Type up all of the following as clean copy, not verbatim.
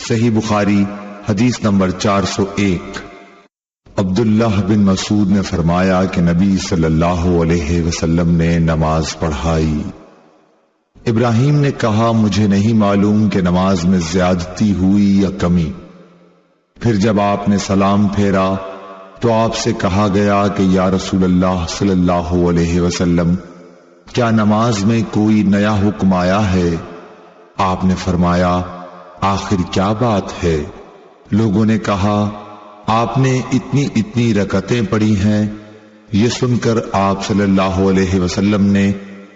صحیح بخاری حدیث نمبر 401۔ عبداللہ بن مسعود نے فرمایا کہ نبی صلی اللہ علیہ وسلم نے نماز پڑھائی۔ ابراہیم نے کہا مجھے نہیں معلوم کہ نماز میں زیادتی ہوئی یا کمی۔ پھر جب آپ نے سلام پھیرا تو آپ سے کہا گیا کہ یا رسول اللہ صلی اللہ علیہ وسلم، کیا نماز میں کوئی نیا حکم آیا ہے؟ آپ نے فرمایا آخر کیا بات ہے؟ لوگوں نے کہا آپ نے اتنی رکعتیں پڑھی ہیں۔ یہ سن کر آپ صلی اللہ علیہ وسلم نے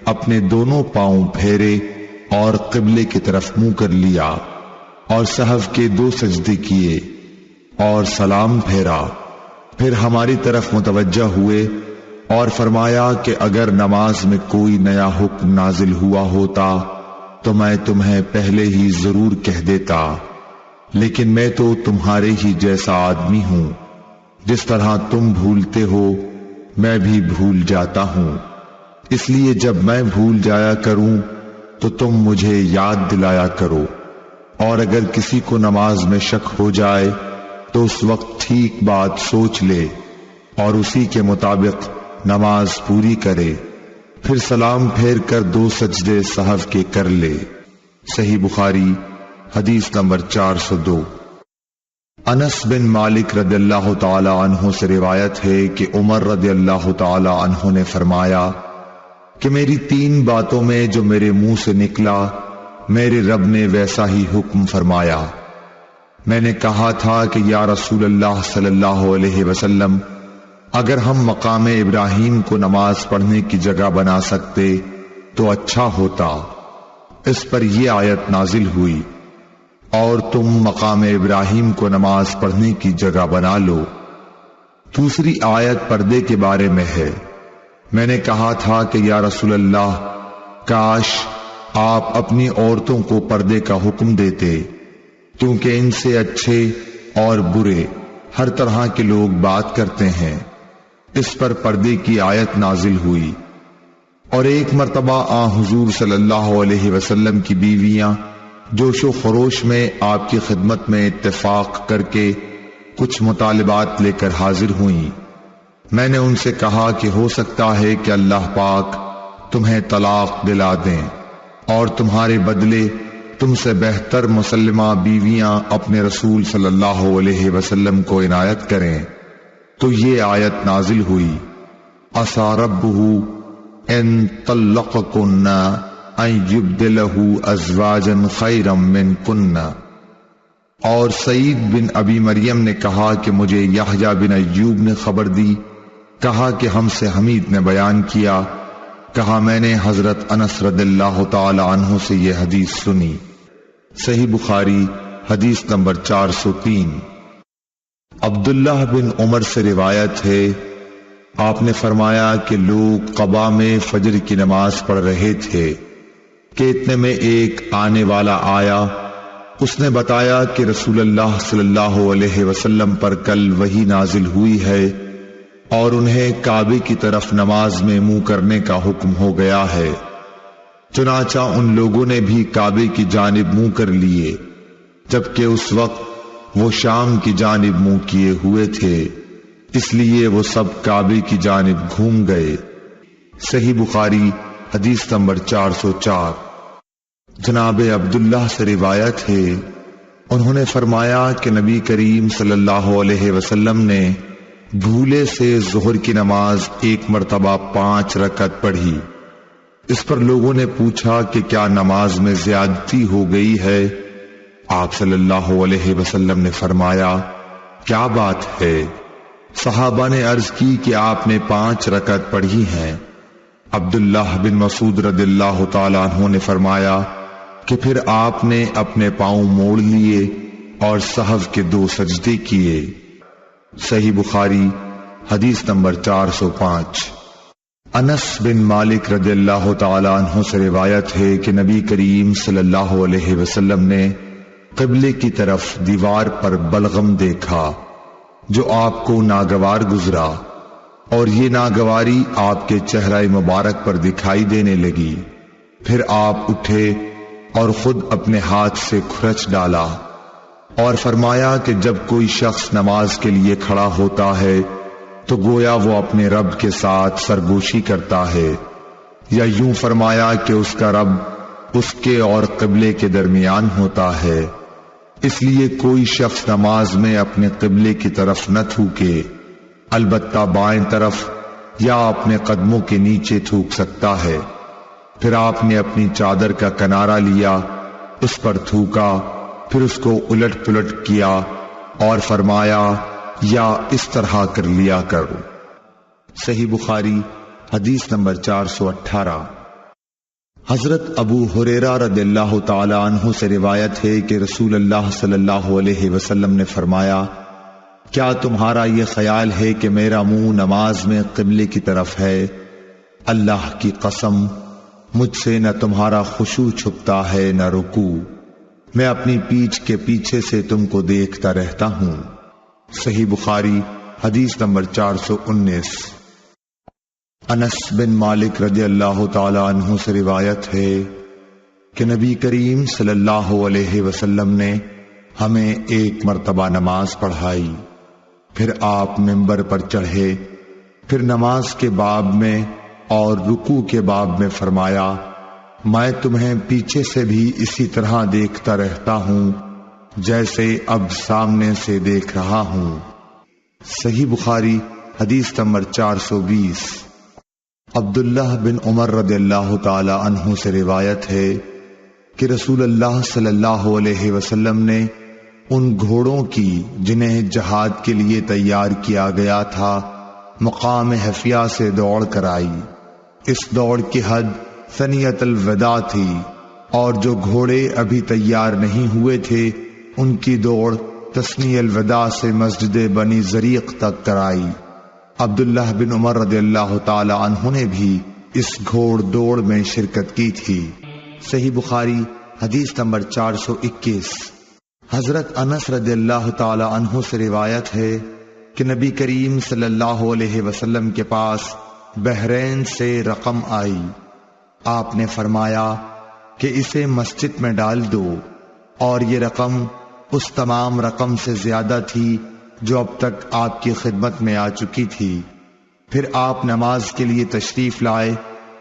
اپنے دونوں پاؤں پھیرے اور قبلے کی طرف منہ کر لیا اور سہو کے 2 سجدے کیے اور سلام پھیرا، پھر ہماری طرف متوجہ ہوئے اور فرمایا کہ اگر نماز میں کوئی نیا حکم نازل ہوا ہوتا تو میں تمہیں پہلے ہی ضرور کہہ دیتا، لیکن میں تو تمہارے ہی جیسا آدمی ہوں، جس طرح تم بھولتے ہو میں بھی بھول جاتا ہوں، اس لیے جب میں بھول جایا کروں تو تم مجھے یاد دلایا کرو، اور اگر کسی کو نماز میں شک ہو جائے تو اس وقت ٹھیک بات سوچ لے اور اسی کے مطابق نماز پوری کرے، پھر سلام پھیر کر 2 سجدے سہو کے کر لے۔ صحیح بخاری حدیث نمبر 402۔ انس بن مالک رضی اللہ تعالی عنہ سے روایت ہے کہ عمر رضی اللہ تعالی عنہ نے فرمایا کہ میری 3 باتوں میں جو میرے منہ سے نکلا میرے رب نے ویسا ہی حکم فرمایا۔ میں نے کہا تھا کہ یا رسول اللہ صلی اللہ علیہ وسلم، اگر ہم مقام ابراہیم کو نماز پڑھنے کی جگہ بنا سکتے تو اچھا ہوتا۔ اس پر یہ آیت نازل ہوئی، اور تم مقام ابراہیم کو نماز پڑھنے کی جگہ بنا لو۔ دوسری آیت پردے کے بارے میں ہے۔ میں نے کہا تھا کہ یا رسول اللہ، کاش آپ اپنی عورتوں کو پردے کا حکم دیتے، کیونکہ ان سے اچھے اور برے ہر طرح کے لوگ بات کرتے ہیں۔ اس پر پردے کی آیت نازل ہوئی۔ اور ایک مرتبہ حضور صلی اللہ علیہ وسلم کی بیویاں جوش و خروش میں آپ کی خدمت میں اتفاق کر کے کچھ مطالبات لے کر حاضر ہوئیں۔ میں نے ان سے کہا کہ ہو سکتا ہے کہ اللہ پاک تمہیں طلاق دلا دیں اور تمہارے بدلے تم سے بہتر مسلمہ بیویاں اپنے رسول صلی اللہ علیہ وسلم کو عنایت کریں، تو یہ آیت نازل ہوئی، عسیٰ ربہ ان طلقکن ان یبدلہ ازواجا خیرا منکن۔ اور سعید بن ابی مریم نے کہا کہ مجھے یحییٰ بن ایوب نے خبر دی، کہا کہ ہم سے حمید نے بیان کیا، کہا میں نے حضرت انس رضی اللہ تعالی عنہ سے یہ حدیث سنی۔ صحیح بخاری حدیث نمبر 403۔ عبداللہ بن عمر سے روایت ہے، آپ نے فرمایا کہ لوگ قباء میں فجر کی نماز پڑھ رہے تھے کہ اتنے میں ایک آنے والا آیا، اس نے بتایا کہ رسول اللہ صلی اللہ علیہ وسلم پر کل وحی نازل ہوئی ہے اور انہیں کعبے کی طرف نماز میں منہ کرنے کا حکم ہو گیا ہے۔ چنانچہ ان لوگوں نے بھی کعبے کی جانب منہ کر لیے، جبکہ اس وقت وہ شام کی جانب منہ کیے ہوئے تھے، اس لیے وہ سب کعبے کی جانب گھوم گئے۔ صحیح بخاری حدیث نمبر 404۔ جناب عبداللہ سے روایت ہے، انہوں نے فرمایا کہ نبی کریم صلی اللہ علیہ وسلم نے بھولے سے ظہر کی نماز ایک مرتبہ 5 رکعت پڑھی۔ اس پر لوگوں نے پوچھا کہ کیا نماز میں زیادتی ہو گئی ہے؟ آپ صلی اللہ علیہ وسلم نے فرمایا کیا بات ہے؟ صحابہ نے عرض کی کہ آپ نے 5 رکعت پڑھی ہیں۔ عبداللہ بن مسعود رضی اللہ تعالیٰ عنہ نے فرمایا کہ پھر آپ نے اپنے پاؤں موڑ لیے اور سہو کے 2 سجدے کیے۔ صحیح بخاری حدیث نمبر 405۔ انس بن مالک رضی اللہ تعالیٰ عنہ سے روایت ہے کہ نبی کریم صلی اللہ علیہ وسلم نے قبلے کی طرف دیوار پر بلغم دیکھا جو آپ کو ناگوار گزرا، اور یہ ناگواری آپ کے چہرہ مبارک پر دکھائی دینے لگی۔ پھر آپ اٹھے اور خود اپنے ہاتھ سے کھرچ ڈالا، اور فرمایا کہ جب کوئی شخص نماز کے لیے کھڑا ہوتا ہے تو گویا وہ اپنے رب کے ساتھ سرگوشی کرتا ہے، یا یوں فرمایا کہ اس کا رب اس کے اور قبلے کے درمیان ہوتا ہے، اس لیے کوئی شخص نماز میں اپنے قبلے کی طرف نہ تھوکے، البتہ بائیں طرف یا اپنے قدموں کے نیچے تھوک سکتا ہے۔ پھر آپ نے اپنی چادر کا کنارہ لیا، اس پر تھوکا، پھر اس کو الٹ پلٹ کیا اور فرمایا یا اس طرح کر لیا کرو۔ صحیح بخاری حدیث نمبر 418۔ حضرت ابو ہریرہ رضی اللہ تعالی عنہ سے روایت ہے کہ رسول اللہ صلی اللہ علیہ وسلم نے فرمایا، کیا تمہارا یہ خیال ہے کہ میرا منہ نماز میں قبلے کی طرف ہے؟ اللہ کی قسم، مجھ سے نہ تمہارا خشوع چھپتا ہے نہ رکوع، میں اپنی پیٹھ کے پیچھے سے تم کو دیکھتا رہتا ہوں۔ صحیح بخاری حدیث نمبر 419۔ انس بن مالک رضی اللہ تعالی عنہ سے روایت ہے کہ نبی کریم صلی اللہ علیہ وسلم نے ہمیں ایک مرتبہ نماز پڑھائی، پھر آپ منبر پر چڑھے، پھر نماز کے باب میں اور رکوع کے باب میں فرمایا، میں تمہیں پیچھے سے بھی اسی طرح دیکھتا رہتا ہوں جیسے اب سامنے سے دیکھ رہا ہوں۔ صحیح بخاری حدیث نمبر 420۔ عبداللہ بن عمر رضی اللہ تعالی عنہ سے روایت ہے کہ رسول اللہ صلی اللہ علیہ وسلم نے ان گھوڑوں کی جنہیں جہاد کے لیے تیار کیا گیا تھا مقام حفیہ سے دوڑ کرائی۔ اس دوڑ کی حد ثنیۃ الوداع تھی، اور جو گھوڑے ابھی تیار نہیں ہوئے تھے ان کی دوڑ تثنی الوداع سے مسجد بنی زریق تک کرائی۔ عبداللہ بن عمر رضی اللہ تعالی عنہ نے بھی اس گھوڑ دوڑ میں شرکت کی تھی۔ صحیح بخاری حدیث نمبر 421۔ حضرت انس رضی اللہ تعالی عنہ سے روایت ہے کہ نبی کریم صلی اللہ علیہ وسلم کے پاس بحرین سے رقم آئی، آپ نے فرمایا کہ اسے مسجد میں ڈال دو، اور یہ رقم اس تمام رقم سے زیادہ تھی جو اب تک آپ کی خدمت میں آ چکی تھی۔ پھر آپ نماز کے لیے تشریف لائے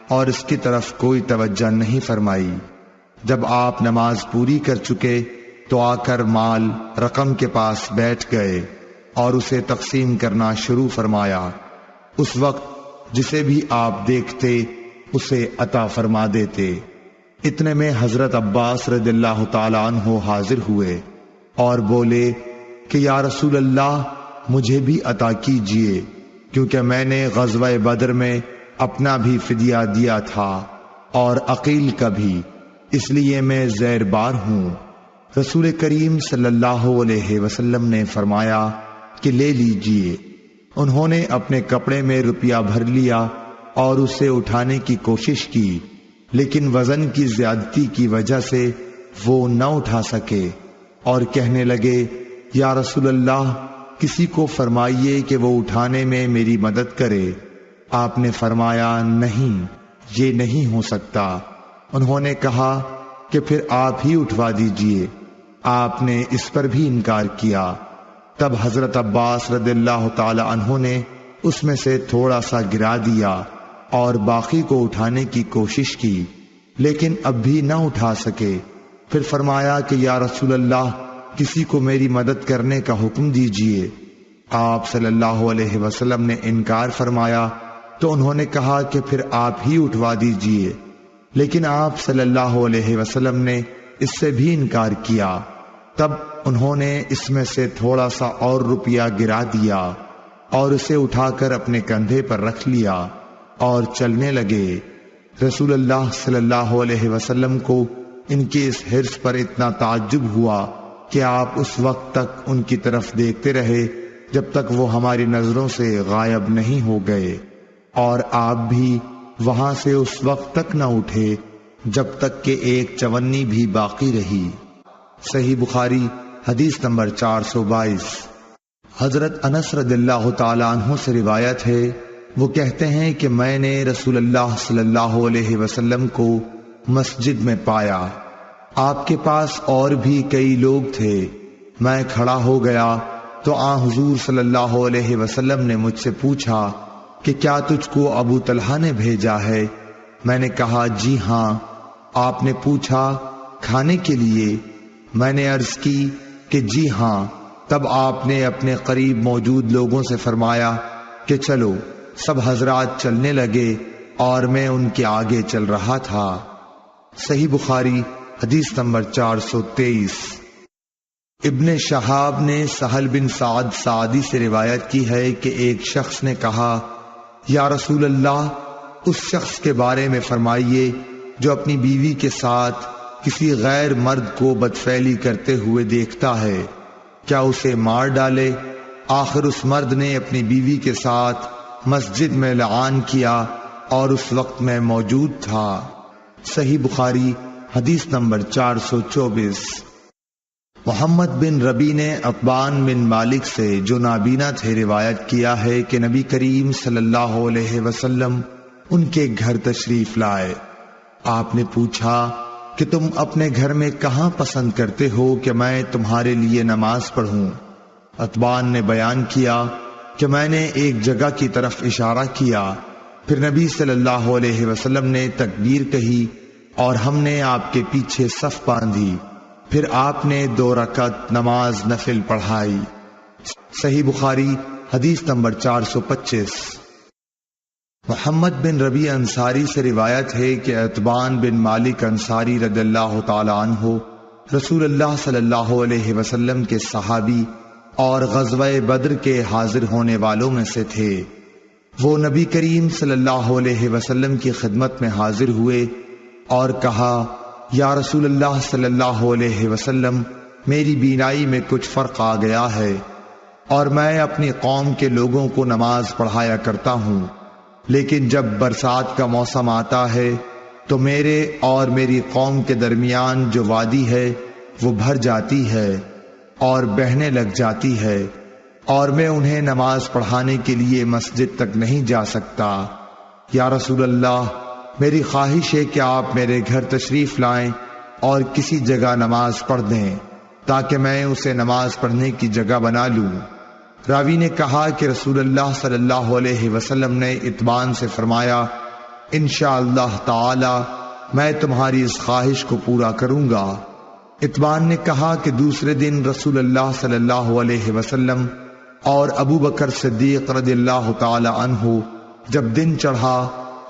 اور اس کی طرف کوئی توجہ نہیں فرمائی۔ جب آپ نماز پوری کر چکے تو آ کر مال رقم کے پاس بیٹھ گئے اور اسے تقسیم کرنا شروع فرمایا۔ اس وقت جسے بھی آپ دیکھتے اسے عطا فرما دیتے۔ اتنے میں حضرت عباس رضی اللہ تعالی عنہ حاضر ہوئے اور بولے کہ یا رسول اللہ، مجھے بھی عطا کیجئے، کیونکہ میں نے غزوہ بدر میں اپنا بھی فدیہ دیا تھا اور عقیل کا بھی، اس لیے میں زیر بار ہوں۔ رسول کریم صلی اللہ علیہ وسلم نے فرمایا کہ لے لیجئے۔ انہوں نے اپنے کپڑے میں روپیہ بھر لیا اور اسے اٹھانے کی کوشش کی، لیکن وزن کی زیادتی کی وجہ سے وہ نہ اٹھا سکے اور کہنے لگے، یا رسول اللہ، کسی کو فرمائیے کہ وہ اٹھانے میں میری مدد کرے۔ آپ نے فرمایا، نہیں، یہ نہیں ہو سکتا۔ انہوں نے کہا کہ پھر آپ ہی اٹھوا دیجئے۔ آپ نے اس پر بھی انکار کیا۔ تب حضرت عباس رضی اللہ تعالی عنہ نے اس میں سے تھوڑا سا گرا دیا اور باقی کو اٹھانے کی کوشش کی، لیکن اب بھی نہ اٹھا سکے۔ پھر فرمایا کہ یا رسول اللہ، کسی کو میری مدد کرنے کا حکم دیجئے۔ آپ صلی اللہ علیہ وسلم نے انکار فرمایا تو انہوں نے کہا کہ پھر آپ ہی اٹھوا دیجئے، لیکن آپ صلی اللہ علیہ وسلم نے اس سے بھی انکار کیا۔ تب انہوں نے اس میں سے تھوڑا سا اور روپیہ گرا دیا اور اسے اٹھا کر اپنے کندھے پر رکھ لیا اور چلنے لگے۔ رسول اللہ صلی اللہ علیہ وسلم کو ان کی اس حرص پر اتنا تعجب ہوا کہ آپ اس وقت تک ان کی طرف دیکھتے رہے جب تک وہ ہماری نظروں سے غائب نہیں ہو گئے، اور آپ بھی وہاں سے اس وقت تک نہ اٹھے جب تک کہ ایک چونی بھی باقی رہی۔ صحیح بخاری حدیث نمبر 422۔ حضرت انس رضی اللہ تعالی عنہ سے روایت ہے، وہ کہتے ہیں کہ میں نے رسول اللہ صلی اللہ علیہ وسلم کو مسجد میں پایا۔ آپ کے پاس اور بھی کئی لوگ تھے، میں کھڑا ہو گیا تو حضور صلی اللہ علیہ وسلم نے مجھ سے پوچھا کہ کیا تجھ کو ابو طلحہ نے بھیجا ہے؟ میں نے کہا جی ہاں۔ آپ نے پوچھا کھانے کے لیے؟ میں نے عرض کی کہ جی ہاں۔ تب آپ نے اپنے قریب موجود لوگوں سے فرمایا کہ چلو۔ سب حضرات چلنے لگے اور میں ان کے آگے چل رہا تھا۔ صحیح بخاری حدیث نمبر 423۔ ابن شہاب نے سہل بن سعد سعدی سے روایت کی ہے کہ ایک شخص نے کہا یا رسول اللہ، اس شخص کے بارے میں فرمائیے جو اپنی بیوی کے ساتھ کسی غیر مرد کو بدفعلی کرتے ہوئے دیکھتا ہے، کیا اسے مار ڈالے؟ آخر اس مرد نے اپنی بیوی کے ساتھ مسجد میں لعان کیا اور اس وقت میں موجود تھا۔ صحیح بخاری حدیث نمبر 424۔ محمد بن ربی نے عتبان بن مالک سے جو نابینا تھے روایت کیا ہے کہ نبی کریم صلی اللہ علیہ وسلم ان کے گھر تشریف لائے۔ آپ نے پوچھا کہ تم اپنے گھر میں کہاں پسند کرتے ہو کہ میں تمہارے لیے نماز پڑھوں؟ عتبان نے بیان کیا کہ میں نے ایک جگہ کی طرف اشارہ کیا، پھر نبی صلی اللہ علیہ وسلم نے تکبیر کہی اور ہم نے آپ کے پیچھے صف باندھی، پھر آپ نے 2 رکعت نماز نفل پڑھائی۔ صحیح بخاری حدیث نمبر 425۔ محمد بن ربی انصاری سے روایت ہے کہ عتبان بن مالک انصاری رضی اللہ تعالی عنہ رسول اللہ صلی اللہ علیہ وسلم کے صحابی اور غزوہ بدر کے حاضر ہونے والوں میں سے تھے۔ وہ نبی کریم صلی اللہ علیہ وسلم کی خدمت میں حاضر ہوئے اور کہا یا رسول اللہ صلی اللہ علیہ وسلم، میری بینائی میں کچھ فرق آ گیا ہے اور میں اپنی قوم کے لوگوں کو نماز پڑھایا کرتا ہوں، لیکن جب برسات کا موسم آتا ہے تو میرے اور میری قوم کے درمیان جو وادی ہے وہ بھر جاتی ہے اور بہنے لگ جاتی ہے اور میں انہیں نماز پڑھانے کے لیے مسجد تک نہیں جا سکتا۔ یا رسول اللہ، میری خواہش ہے کہ آپ میرے گھر تشریف لائیں اور کسی جگہ نماز پڑھ دیں تاکہ میں اسے نماز پڑھنے کی جگہ بنا لوں۔ راوی نے کہا کہ رسول اللہ صلی اللہ علیہ وسلم نے عتبان سے فرمایا انشاءاللہ تعالی میں تمہاری اس خواہش کو پورا کروں گا۔ عتبان نے کہا کہ دوسرے دن رسول اللہ صلی اللہ علیہ وسلم اور ابو بکر صدیق رضی اللہ تعالی عنہ جب دن چڑھا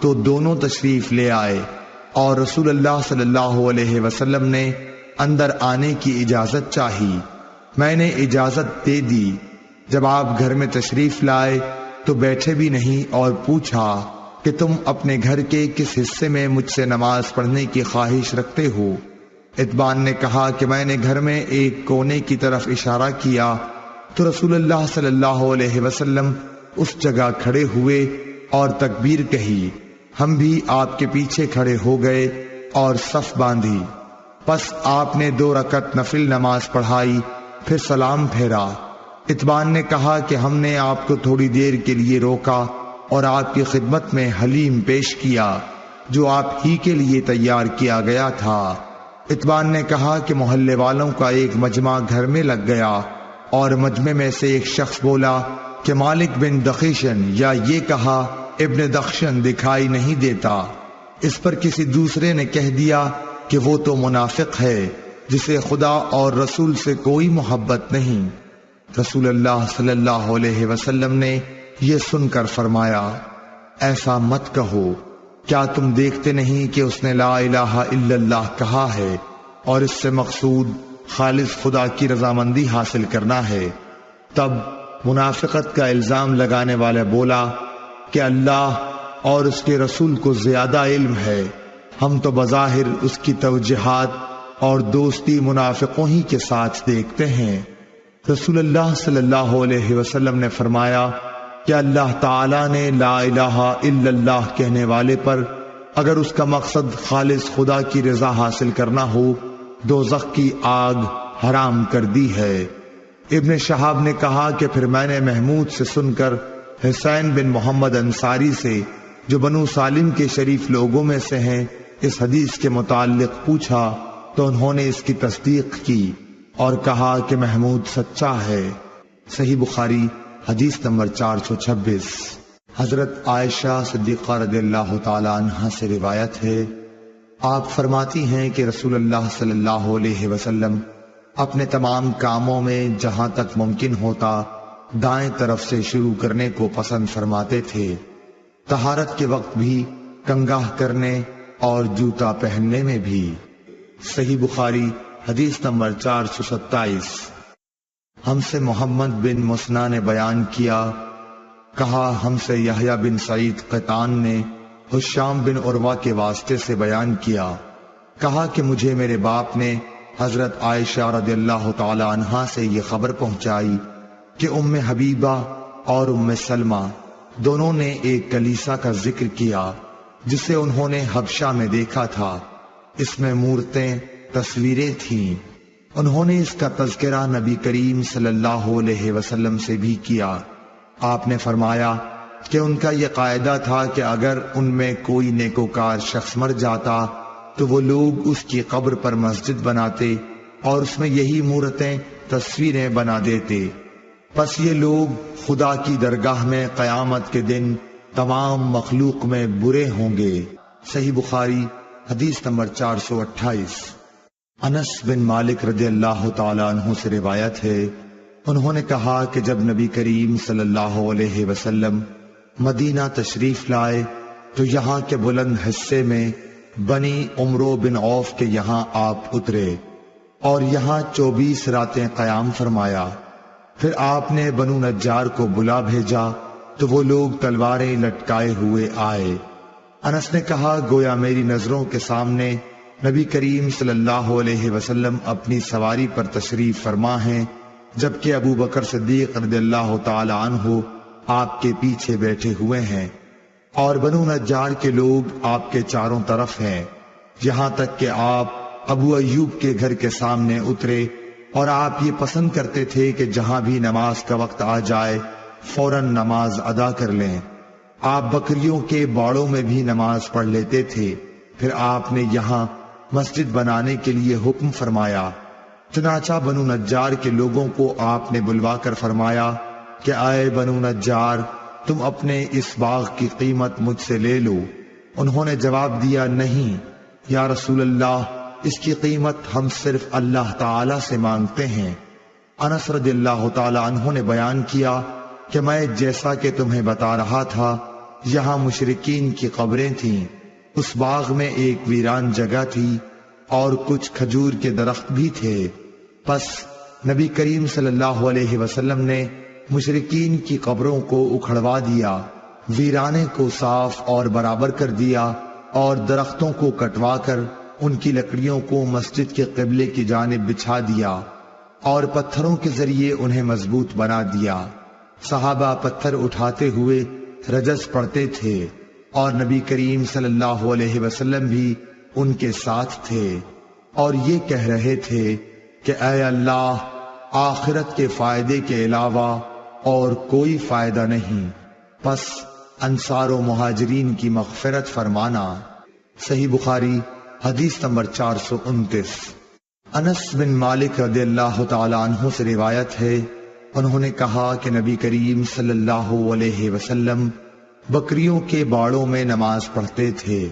تو دونوں تشریف لے آئے اور رسول اللہ صلی اللہ علیہ وسلم نے اندر آنے کی اجازت چاہی۔ میں نے اجازت دے دی۔ جب آپ گھر میں تشریف لائے تو بیٹھے بھی نہیں اور پوچھا کہ تم اپنے گھر کے کس حصے میں مجھ سے نماز پڑھنے کی خواہش رکھتے ہو؟ عتبان نے کہا کہ میں نے گھر میں ایک کونے کی طرف اشارہ کیا تو رسول اللہ صلی اللہ علیہ وسلم اس جگہ کھڑے ہوئے اور تکبیر کہی، ہم بھی آپ کے پیچھے کھڑے ہو گئے اور صف باندھی۔ پس آپ نے 2 رکعت نفل نماز پڑھائی، پھر سلام پھیرا۔ عتبان نے کہا کہ ہم نے آپ کو تھوڑی دیر کے لیے روکا اور آپ کی خدمت میں حلیم پیش کیا جو آپ ہی کے لیے تیار کیا گیا تھا۔ عتبان نے کہا کہ محلے والوں کا ایک مجمع گھر میں لگ گیا اور مجمع میں سے ایک شخص بولا کہ مالک بن دخیشن، یا یہ کہا ابن دخشن دکھائی نہیں دیتا۔ اس پر کسی دوسرے نے کہہ دیا کہ وہ تو منافق ہے جسے خدا اور رسول سے کوئی محبت نہیں۔ رسول اللہ صلی اللہ علیہ وسلم نے یہ سن کر فرمایا ایسا مت کہو، کیا تم دیکھتے نہیں کہ اس نے لا الہ الا اللہ کہا ہے اور اس سے مقصود خالص خدا کی رضامندی حاصل کرنا ہے؟ تب منافقت کا الزام لگانے والا بولا کہ اللہ اور اس کے رسول کو زیادہ علم ہے، ہم تو بظاہر اس کی توجیہات اور دوستی منافقوں ہی کے ساتھ دیکھتے ہیں۔ رسول اللہ صلی اللہ علیہ وسلم نے فرمایا کہ اللہ تعالیٰ نے لا الہ الا اللہ کہنے والے پر اگر اس کا مقصد خالص خدا کی رضا حاصل کرنا ہو دوزخ کی آگ حرام کر دی ہے۔ ابن شہاب نے کہا کہ پھر میں نے محمود سے سن کر حسین بن محمد انصاری سے جو بنو سالم کے شریف لوگوں میں سے ہیں اس حدیث کے متعلق پوچھا تو انہوں نے اس کی تصدیق کی اور کہا کہ محمود سچا ہے۔ صحیح بخاری حدیث نمبر 426۔ حضرت عائشہ صدیقہ رضی اللہ تعالی عنہا سے روایت ہے، آپ فرماتی ہیں کہ رسول اللہ صلی اللہ علیہ وسلم اپنے تمام کاموں میں جہاں تک ممکن ہوتا دائیں طرف سے شروع کرنے کو پسند فرماتے تھے، طہارت کے وقت بھی، کنگاہ کرنے اور جوتا پہننے میں بھی۔ صحیح بخاری حدیث نمبر 427۔ ہم سے محمد بن مسنا نے بیان کیا، کہا ہم سے یحییٰ بن سعید قطان نے ہشام بن عروہ کے واسطے سے بیان کیا، کہا کہ مجھے میرے باپ نے حضرت عائشہ رضی اللہ تعالی عنہا سے یہ خبر پہنچائی کہ ام حبیبہ اور ام سلمہ دونوں نے ایک کلیسا کا ذکر کیا جسے انہوں نے حبشہ میں دیکھا تھا، اس میں مورتیں، تصویریں تھیں۔ انہوں نے اس کا تذکرہ نبی کریم صلی اللہ علیہ وسلم سے بھی کیا۔ آپ نے فرمایا کہ ان کا یہ قاعدہ تھا کہ اگر ان میں کوئی نیکوکار شخص مر جاتا تو وہ لوگ اس کی قبر پر مسجد بناتے اور اس میں یہی مورتیں، تصویریں بنا دیتے، پس یہ لوگ خدا کی درگاہ میں قیامت کے دن تمام مخلوق میں برے ہوں گے۔ صحیح بخاری حدیث نمبر 428۔ انس بن مالک رضی اللہ تعالی عنہ سے روایت ہے، انہوں نے کہا کہ جب نبی کریم صلی اللہ علیہ وسلم مدینہ تشریف لائے تو یہاں کے بلند حصے میں بنی عمرو بن عوف کے یہاں آپ اترے اور یہاں 24 راتیں قیام فرمایا۔ پھر آپ نے بنو نجار کو بلا بھیجا تو وہ لوگ تلواریں لٹکائے ہوئے آئے۔ انس نے کہا گویا میری نظروں کے سامنے نبی کریم صلی اللہ علیہ وسلم اپنی سواری پر تشریف فرما ہیں، جبکہ ابو بکر صدیق رضی اللہ تعالی عنہ آپ کے پیچھے بیٹھے ہوئے ہیں اور بنو نجار کے لوگ آپ کے چاروں طرف ہیں، یہاں تک کہ آپ ابو ایوب کے گھر کے سامنے اترے اور آپ یہ پسند کرتے تھے کہ جہاں بھی نماز کا وقت آ جائے فوراً نماز ادا کر لیں۔ آپ بکریوں کے باڑوں میں بھی نماز پڑھ لیتے تھے۔ پھر آپ نے یہاں مسجد بنانے کے لیے حکم فرمایا، چنانچہ بنو نجار کے لوگوں کو آپ نے بلوا کر فرمایا کہ اے بنو نجار، تم اپنے اس باغ کی قیمت مجھ سے لے لو۔ انہوں نے جواب دیا، نہیں یا رسول اللہ، اس کی قیمت ہم صرف اللہ تعالی سے مانگتے ہیں۔ انس رضی اللہ تعالی عنہ نے بیان کیا کہ میں جیسا کہ تمہیں بتا رہا تھا، یہاں مشرکین کی قبریں تھیں، اس باغ میں ایک ویران جگہ تھی اور کچھ کھجور کے درخت بھی تھے۔ پس نبی کریم صلی اللہ علیہ وسلم نے مشرکین کی قبروں کو اکھڑوا دیا، ویرانے کو صاف اور برابر کر دیا اور درختوں کو کٹوا کر ان کی لکڑیوں کو مسجد کے قبلے کی جانب بچھا دیا اور پتھروں کے ذریعے انہیں مضبوط بنا دیا۔ صحابہ پتھر اٹھاتے ہوئے رجز پڑھتے تھے اور نبی کریم صلی اللہ علیہ وسلم بھی ان کے ساتھ تھے اور یہ کہہ رہے تھے کہ اے اللہ، آخرت کے فائدے کے علاوہ اور کوئی فائدہ نہیں، پس انصار و مہاجرین کی مغفرت فرمانا۔ صحیح بخاری حدیث نمبر 429۔ انس بن مالک رضی اللہ تعالی عنہ سے روایت ہے، انہوں نے کہا کہ نبی کریم صلی اللہ علیہ وسلم بکریوں کے باڑوں میں نماز پڑھتے تھے۔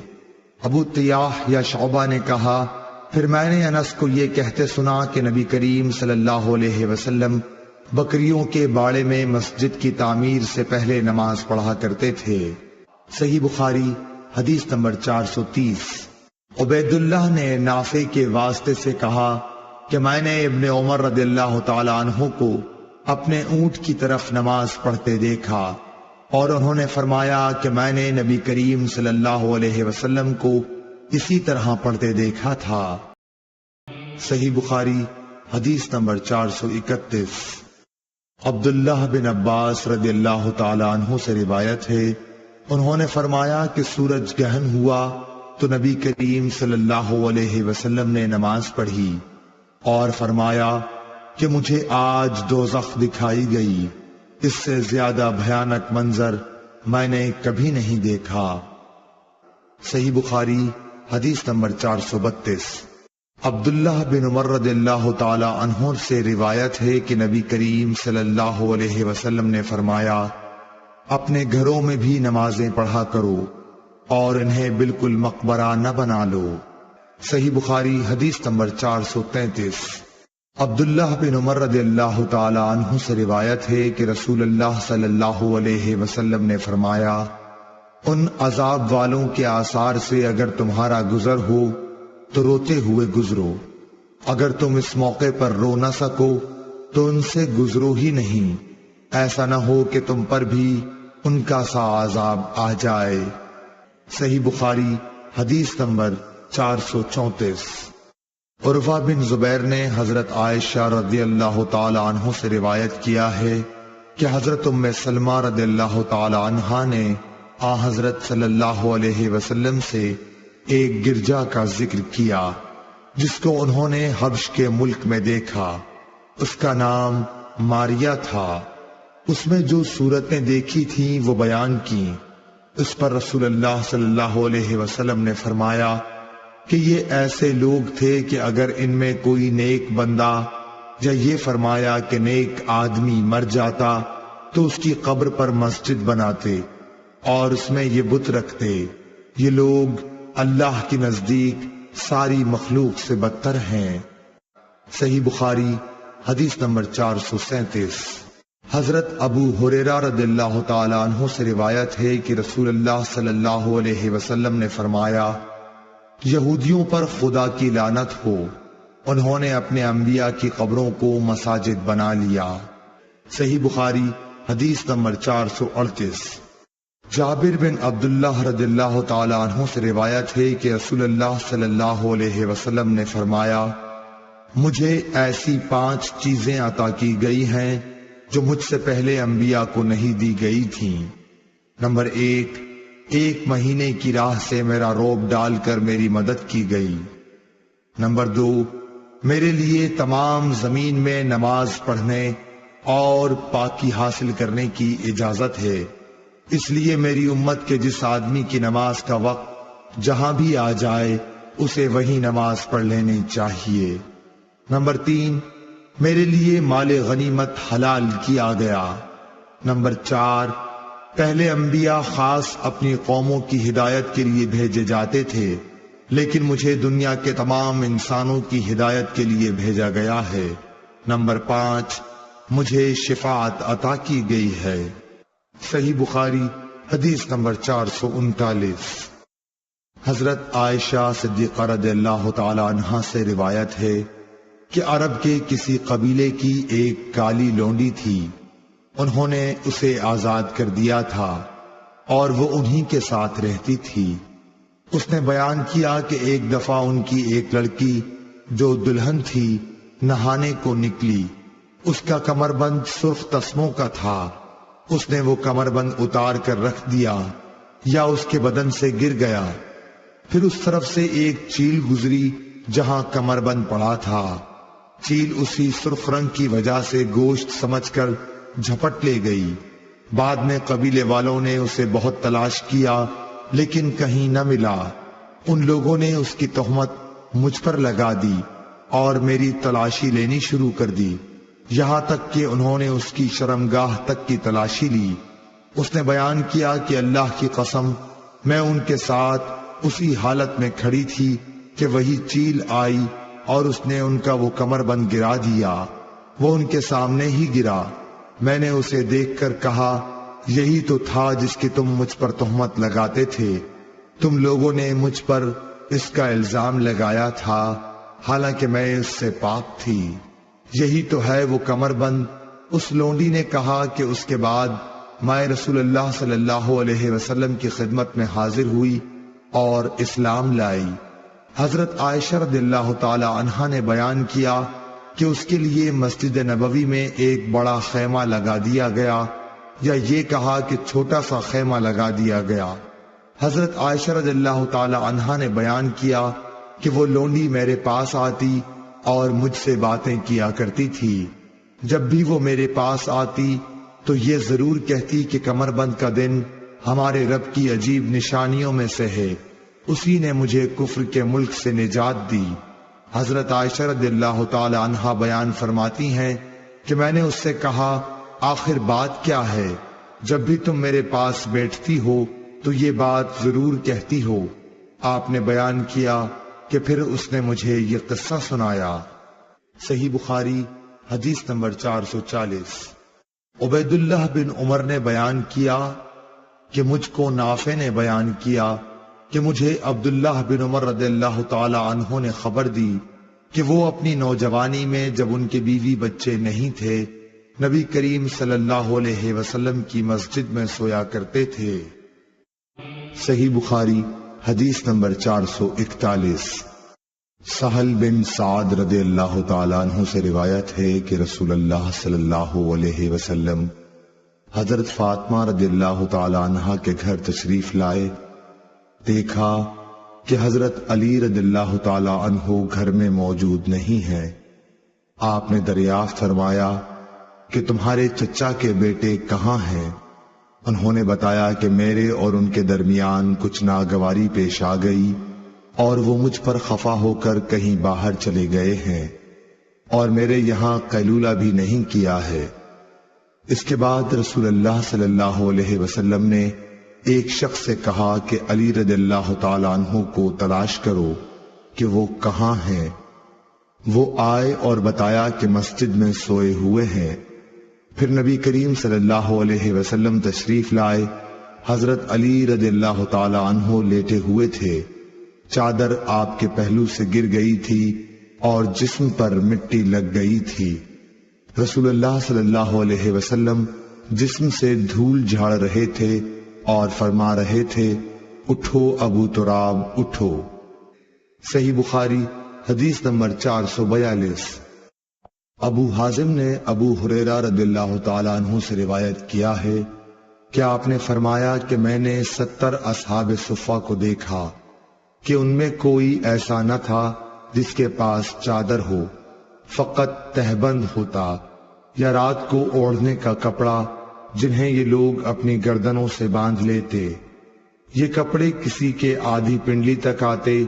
ابو طیاح یا شعبہ نے کہا، پھر میں نے انس کو یہ کہتے سنا کہ نبی کریم صلی اللہ علیہ وسلم بکریوں کے باڑے میں مسجد کی تعمیر سے پہلے نماز پڑھا کرتے تھے۔ صحیح بخاری حدیث نمبر 430۔ عبید اللہ نے نافع کے واسطے سے کہا کہ میں نے ابن عمر رضی اللہ تعالی عنہ کو اپنے اونٹ کی طرف نماز پڑھتے دیکھا اور انہوں نے فرمایا کہ میں نے نبی کریم صلی اللہ علیہ وسلم کو اسی طرح پڑھتے دیکھا تھا۔ صحیح بخاری حدیث نمبر 431۔ عبداللہ بن عباس رضی اللہ تعالی عنہ سے روایت ہے، انہوں نے فرمایا کہ سورج گہن ہوا تو نبی کریم صلی اللہ علیہ وسلم نے نماز پڑھی اور فرمایا کہ مجھے آج دوزخ دکھائی گئی، اس سے زیادہ بھیانک منظر میں نے کبھی نہیں دیکھا۔ صحیح بخاری حدیث نمبر 432۔ عبداللہ بن عمر رضی اللہ تعالی عنہ سے روایت ہے کہ نبی کریم صلی اللہ علیہ وسلم نے فرمایا، اپنے گھروں میں بھی نمازیں پڑھا کرو اور انہیں بالکل مقبرہ نہ بنا لو۔ صحیح بخاری حدیث نمبر 433۔ عبداللہ بن عمر رضی اللہ تعالی عنہ سے روایت ہے کہ رسول اللہ صلی اللہ علیہ وسلم نے فرمایا، ان عذاب والوں کے آثار سے اگر تمہارا گزر ہو تو روتے ہوئے گزرو، اگر تم اس موقع پر رو نہ سکو تو ان سے گزرو ہی نہیں، ایسا نہ ہو کہ تم پر بھی ان کا سا عذاب آ جائے۔ صحیح بخاری حدیث نمبر 434۔ عروہ بن زبیر نے حضرت عائشہ رضی اللہ تعالی عنہ سے روایت کیا ہے کہ حضرت ام سلمہ رضی اللہ تعالی عنہا نے آ حضرت صلی اللہ علیہ وسلم سے ایک گرجا کا ذکر کیا جس کو انہوں نے حبش کے ملک میں دیکھا، اس کا نام ماریا تھا۔ اس میں جو صورتیں دیکھی تھیں وہ بیان کی۔ اس پر رسول اللہ صلی اللہ علیہ وسلم نے فرمایا کہ یہ ایسے لوگ تھے کہ اگر ان میں کوئی نیک بندہ، یا یہ فرمایا کہ نیک آدمی مر جاتا تو اس کی قبر پر مسجد بناتے اور اس میں یہ بت رکھتے۔ یہ لوگ اللہ کے نزدیک ساری مخلوق سے بدتر ہیں۔ صحیح بخاری حدیث نمبر 437۔ حضرت ابو ہریرہ رضی اللہ تعالی عنہ سے روایت ہے کہ رسول اللہ صلی اللہ علیہ وسلم نے فرمایا، یہودیوں پر خدا کی لعنت ہو، انہوں نے اپنے انبیاء کی قبروں کو مساجد بنا لیا۔ صحیح بخاری حدیث نمبر 438۔ جابر بن عبداللہ رضی اللہ تعالی عنہ سے روایت ہے کہ رسول اللہ صلی اللہ علیہ وسلم نے فرمایا، مجھے ایسی 5 چیزیں عطا کی گئی ہیں جو مجھ سے پہلے انبیاء کو نہیں دی گئی تھیں۔ نمبر 1، 1 مہینے کی راہ سے میرا روب ڈال کر میری مدد کی گئی۔ نمبر 2، میرے لیے تمام زمین میں نماز پڑھنے اور پاکی حاصل کرنے کی اجازت ہے، اس لیے میری امت کے جس آدمی کی نماز کا وقت جہاں بھی آ جائے اسے وہی نماز پڑھ لینی چاہیے۔ نمبر 3، میرے لیے مال غنیمت حلال کیا گیا۔ نمبر 4، پہلے انبیاء خاص اپنی قوموں کی ہدایت کے لیے بھیجے جاتے تھے، لیکن مجھے دنیا کے تمام انسانوں کی ہدایت کے لیے بھیجا گیا ہے۔ نمبر 5، مجھے شفاعت عطا کی گئی ہے۔ صحیح بخاری حدیث نمبر 439۔ حضرت عائشہ صدیقہ رضی اللہ تعالی عنہا سے روایت ہے کہ عرب کے کسی قبیلے کی ایک کالی لونڈی تھی، انہوں نے اسے آزاد کر دیا تھا اور وہ انہی کے ساتھ رہتی تھی۔ اس نے بیان کیا کہ ایک دفعہ ان کی ایک لڑکی جو دلہن تھی نہانے کو نکلی، اس کا کمر بند سرخ تسموں کا تھا، اس نے وہ کمر بند اتار کر رکھ دیا یا اس کے بدن سے گر گیا، پھر اس طرف سے ایک چیل گزری جہاں کمر بند پڑا تھا، چیل اسی سرخ رنگ کی وجہ سے گوشت سمجھ کر جھپٹ لے گئی۔ بعد میں قبیلے والوں نے اسے بہت تلاش کیا لیکن کہیں نہ ملا، ان لوگوں نے اس کی تہمت مجھ پر لگا دی اور میری تلاشی لینی شروع کر دی، یہاں تک کہ انہوں نے اس کی شرمگاہ تک کی تلاشی لی۔ اس نے بیان کیا کہ اللہ کی قسم میں ان کے ساتھ اسی حالت میں کھڑی تھی کہ وہی چیل آئی اور اس نے ان کا وہ کمر بند گرا دیا، وہ ان کے سامنے ہی گرا۔ میں نے اسے دیکھ کر کہا، یہی تو تھا جس کی تم مجھ پر تہمت لگاتے تھے، تم لوگوں نے مجھ پر اس کا الزام لگایا تھا حالانکہ میں اس سے پاک تھی، یہی تو ہے وہ کمر بند۔ اس لونڈی نے کہا کہ اس کے بعد میں رسول اللہ صلی اللہ علیہ وسلم کی خدمت میں حاضر ہوئی اور اسلام لائی۔ حضرت عائشہ رضی اللہ تعالی عنہا نے بیان کیا کہ اس کے لیے مسجد نبوی میں ایک بڑا خیمہ لگا دیا گیا، یا یہ کہا کہ چھوٹا سا خیمہ لگا دیا گیا۔ حضرت عائشہ رضی اللہ تعالی عنہا نے بیان کیا کہ وہ لونڈی میرے پاس آتی اور مجھ سے باتیں کیا کرتی تھی، جب بھی وہ میرے پاس آتی تو یہ ضرور کہتی کہ کمر بند کا دن ہمارے رب کی عجیب نشانیوں میں سے ہے، اسی نے مجھے کفر کے ملک سے نجات دی۔ حضرت عائشہ رضی اللہ تعالی عنہا بیان فرماتی ہیں کہ میں نے اس سے کہا آخر بات کیا ہے؟ جب بھی تم میرے پاس بیٹھتی ہو تو یہ بات ضرور کہتی ہو۔ آپ نے بیان کیا کہ پھر اس نے مجھے یہ قصہ سنایا۔ صحیح بخاری حدیث نمبر 440۔ عبید اللہ بن عمر نے بیان کیا کہ مجھ کو نافع نے بیان کیا کہ مجھے عبداللہ بن عمر رضی اللہ تعالی عنہ نے خبر دی کہ وہ اپنی نوجوانی میں جب ان کے بیوی بچے نہیں تھے نبی کریم صلی اللہ علیہ وسلم کی مسجد میں سویا کرتے تھے۔ صحیح بخاری حدیث نمبر 441۔ سہل بن سعد رضی اللہ تعالیٰ عنہ سے روایت ہے کہ رسول اللہ صلی اللہ علیہ وسلم حضرت فاطمہ رضی اللہ تعالیٰ عنہ کے گھر تشریف لائے۔ دیکھا کہ حضرت علی رضی اللہ تعالیٰ عنہ گھر میں موجود نہیں ہیں۔ آپ نے دریافت فرمایا کہ تمہارے چچا کے بیٹے کہاں ہیں؟ انہوں نے بتایا کہ میرے اور ان کے درمیان کچھ ناگواری پیش آ گئی اور وہ مجھ پر خفا ہو کر کہیں باہر چلے گئے ہیں اور میرے یہاں قیلولہ بھی نہیں کیا ہے۔ اس کے بعد رسول اللہ صلی اللہ علیہ وسلم نے ایک شخص سے کہا کہ علی رضی اللہ تعالیٰ عنہ کو تلاش کرو کہ وہ کہاں ہیں۔ وہ آئے اور بتایا کہ مسجد میں سوئے ہوئے ہیں۔ پھر نبی کریم صلی اللہ علیہ وسلم تشریف لائے۔ حضرت علی رضی اللہ تعالیٰ عنہ لیٹے ہوئے تھے۔ چادر آپ کے پہلو سے گر گئی تھی اور جسم پر مٹی لگ گئی تھی۔ رسول اللہ صلی اللہ علیہ وسلم جسم سے دھول جھاڑ رہے تھے اور فرما رہے تھے اٹھو ابو تراب اٹھو۔ صحیح بخاری حدیث نمبر 442۔ ابو حازم نے ابو ہریرہ رضی اللہ تعالیٰ عنہ سے روایت کیا ہے کہ آپ نے فرمایا کہ میں نے 70 اصحاب صفہ کو دیکھا کہ ان میں کوئی ایسا نہ تھا جس کے پاس چادر ہو، فقط تہبند ہوتا یا رات کو اوڑھنے کا کپڑا جنہیں یہ لوگ اپنی گردنوں سے باندھ لیتے۔ یہ کپڑے کسی کے آدھی پنڈلی تک آتے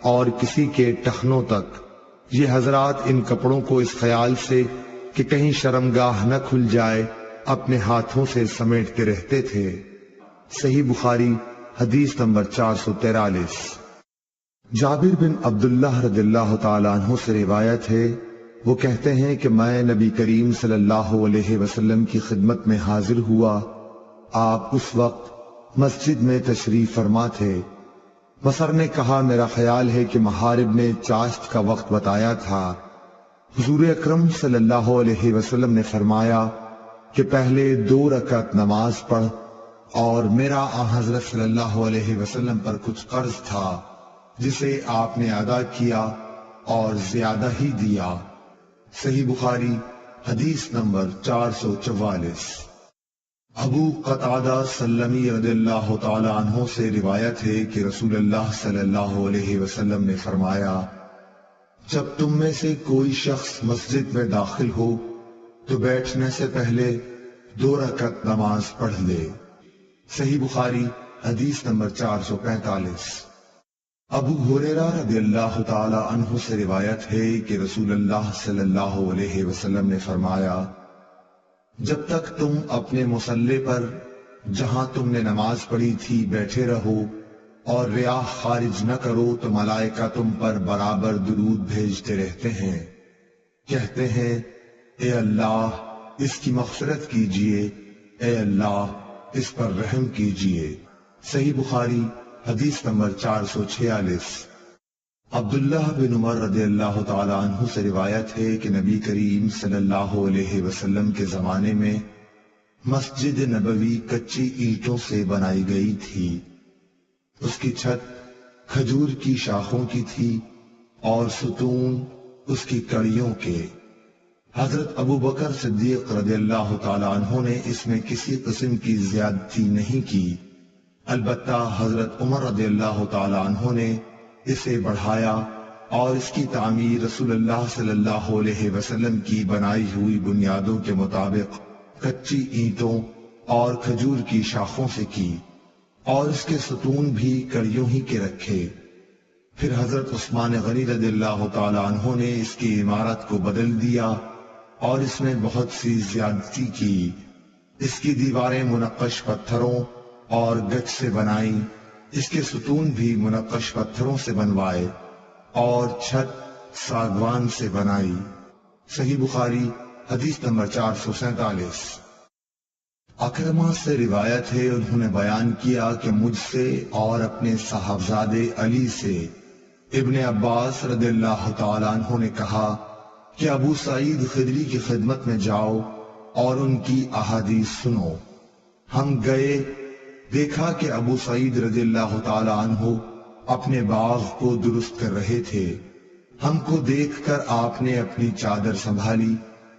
اور کسی کے ٹخنوں تک۔ یہ حضرات ان کپڑوں کو اس خیال سے کہ کہیں شرمگاہ نہ کھل جائے اپنے ہاتھوں سے سمیٹتے رہتے تھے۔ صحیح بخاری حدیث نمبر 443۔ جابر بن عبداللہ رضی اللہ تعالیٰ عنہ سے روایت ہے، وہ کہتے ہیں کہ میں نبی کریم صلی اللہ علیہ وسلم کی خدمت میں حاضر ہوا۔ آپ اس وقت مسجد میں تشریف فرما تھے۔ بصر نے کہا میرا خیال ہے کہ محارب نے چاشت کا وقت بتایا تھا۔ حضور اکرم صلی اللہ علیہ وسلم نے فرمایا کہ پہلے 2 رکعت نماز پڑھ، اور میرا آن حضرت صلی اللہ علیہ وسلم پر کچھ قرض تھا جسے آپ نے ادا کیا اور زیادہ ہی دیا۔ صحیح بخاری حدیث نمبر 444۔ ابو قتادہ سلمی رضی اللہ تعالی عنہ سے روایت ہے کہ رسول اللہ صلی اللہ علیہ وسلم نے فرمایا جب تم میں سے کوئی شخص مسجد میں داخل ہو تو بیٹھنے سے پہلے 2 رکعت نماز پڑھ لے۔ صحیح بخاری حدیث نمبر 445۔ ابو ہریرہ رضی اللہ تعالی عنہ سے روایت ہے کہ رسول اللہ صلی اللہ علیہ وسلم نے فرمایا جب تک تم اپنے مصلی پر جہاں تم نے نماز پڑھی تھی بیٹھے رہو اور ریاح خارج نہ کرو تو ملائکہ تم پر برابر درود بھیجتے رہتے ہیں، کہتے ہیں اے اللہ اس کی مغفرت کیجئے، اے اللہ اس پر رحم کیجئے۔ صحیح بخاری حدیث نمبر 446۔ عبداللہ بن عمر رضی اللہ تعالی عنہ سے روایت ہے کہ نبی کریم صلی اللہ علیہ وسلم کے زمانے میں مسجد نبوی کچی اینٹوں سے بنائی گئی تھی۔ اس کی چھت کھجور کی شاخوں کی تھی اور ستون اس کی کڑیوں کے۔ حضرت ابو بکر صدیق رضی اللہ تعالی عنہ نے اس میں کسی قسم کی زیادتی نہیں کی، البتہ حضرت عمر رضی اللہ تعالی عنہ نے اسے بڑھایا اور اس کی تعمیر رسول اللہ صلی اللہ علیہ وسلم کی بنائی ہوئی بنیادوں کے مطابق کچی اینٹوں اور کھجور کی شاخوں سے کی، اور اس کے ستون بھی کڑیوں ہی کے رکھے۔ پھر حضرت عثمان غنی رضی اللہ تعالی عنہ نے اس کی عمارت کو بدل دیا اور اس میں بہت سی زیادتی کی۔ اس کی دیواریں منقش پتھروں اور گچ سے بنائیں، اس کے ستون بھی منقش پتھروں سے بنوائے اور چھت ساگوان سے بنائی۔ صحیح بخاری حدیث نمبر 447۔ اکرمہ سے روایت ہے، انہوں نے بیان کیا کہ مجھ سے اور اپنے صاحبزادے علی سے ابن عباس رضی اللہ تعالیٰ عنہ نے کہا کہ ابو سعید خدری کی خدمت میں جاؤ اور ان کی احادیث سنو۔ ہم گئے، دیکھا کہ ابو سعید رضی اللہ تعالیٰ عنہ اپنے باغ کو درست کر رہے تھے۔ ہم کو دیکھ کر آپ نے اپنی چادر سنبھالی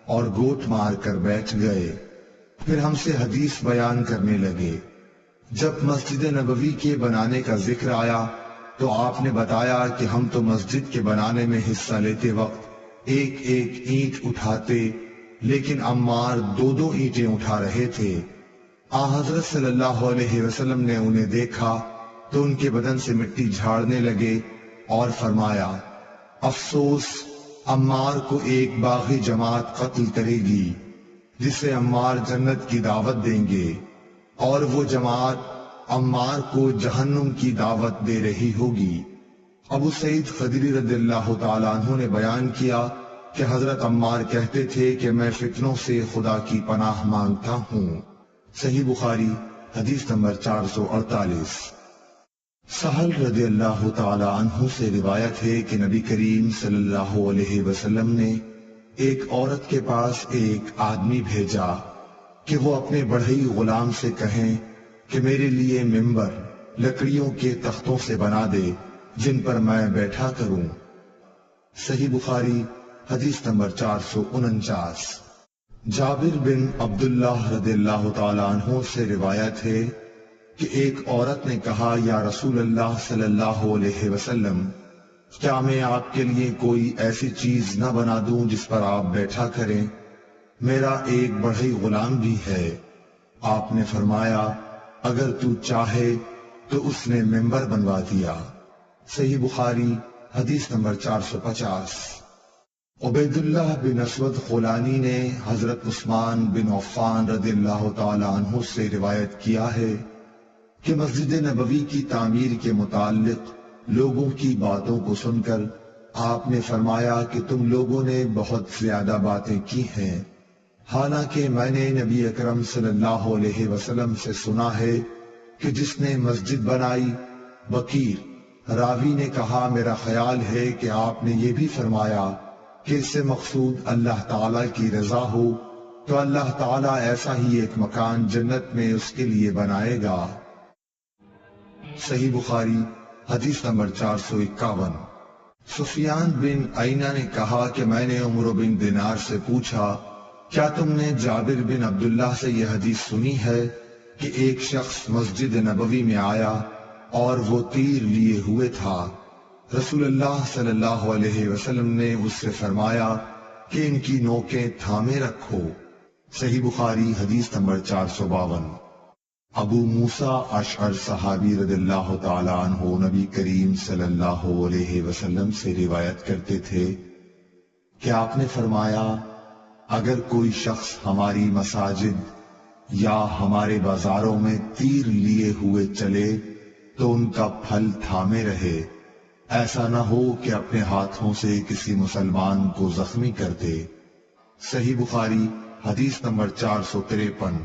اور گوٹ مار کر بیٹھ گئے، پھر ہم سے حدیث بیان کرنے لگے۔ جب مسجد نبوی کے بنانے کا ذکر آیا تو آپ نے بتایا کہ ہم تو مسجد کے بنانے میں حصہ لیتے وقت ایک ایک اینٹ اٹھاتے، لیکن عمار 2 اینٹیں اٹھا رہے تھے۔ حضرت صلی اللہ علیہ وسلم نے انہیں دیکھا تو ان کے بدن سے مٹی جھاڑنے لگے اور فرمایا، افسوس عمار کو ایک باغی جماعت قتل کرے گی جسے عمار جنت کی دعوت دیں گے، اور وہ جماعت عمار کو جہنم کی دعوت دے رہی ہوگی۔ ابو سعید خدری رضی اللہ تعالیٰ عنہ نے بیان کیا کہ حضرت عمار کہتے تھے کہ میں فتنوں سے خدا کی پناہ مانگتا ہوں۔ صحیح بخاری حدیث نمبر 448۔ سہل رضی اللہ تعالیٰ عنہ سے روایت ہے کہ نبی کریم صلی اللہ علیہ وسلم نے ایک عورت کے پاس ایک آدمی بھیجا کہ وہ اپنے بڑھئی غلام سے کہیں کہ میرے لیے ممبر لکڑیوں کے تختوں سے بنا دے جن پر میں بیٹھا کروں۔ صحیح بخاری حدیث نمبر 449۔ جابر بن عبداللہ رضی اللہ تعالیٰ عنہ سے روایت ہے کہ ایک عورت نے کہا، یا رسول اللہ صلی اللہ علیہ وسلم، کیا میں آپ کے لیے کوئی ایسی چیز نہ بنا دوں جس پر آپ بیٹھا کریں؟ میرا ایک بڑھئی غلام بھی ہے۔ آپ نے فرمایا، اگر تو چاہے تو اس نے ممبر بنوا دیا۔ صحیح بخاری حدیث نمبر 450۔ عبید اللہ بن اسود خولانی نے حضرت عثمان بن عفان رضی اللہ تعالی عنہ سے روایت کیا ہے کہ مسجد نبوی کی تعمیر کے متعلق لوگوں کی باتوں کو سن کر آپ نے فرمایا کہ تم لوگوں نے بہت زیادہ باتیں کی ہیں، حالانکہ میں نے نبی اکرم صلی اللہ علیہ وسلم سے سنا ہے کہ جس نے مسجد بنائی بقیر، راوی نے کہا میرا خیال ہے کہ آپ نے یہ بھی فرمایا کہ اس سے مقصود اللہ تعالیٰ کی رضا ہو، تو اللہ تعالیٰ ایسا ہی ایک مکان جنت میں اس کے لیے بنائے گا۔ صحیح بخاری حدیث نمبر 451۔ سفیان بن عینہ نے کہا کہ میں نے عمرو بن دینار سے پوچھا، کیا تم نے جابر بن عبداللہ سے یہ حدیث سنی ہے کہ ایک شخص مسجد نبوی میں آیا اور وہ تیر لیے ہوئے تھا؟ رسول اللہ صلی اللہ علیہ وسلم نے اس سے فرمایا کہ ان کی نوکیں تھامے رکھو۔ صحیح بخاری حدیث نمبر 452۔ ابو موسیٰ اشعر صحابی رضی اللہ تعالی عنہ نبی کریم صلی اللہ علیہ وسلم سے روایت کرتے تھے کہ آپ نے فرمایا، اگر کوئی شخص ہماری مساجد یا ہمارے بازاروں میں تیر لیے ہوئے چلے تو ان کا پھل تھامے رہے، ایسا نہ ہو کہ اپنے ہاتھوں سے کسی مسلمان کو زخمی کر دے۔ صحیح بخاری حدیث نمبر 453۔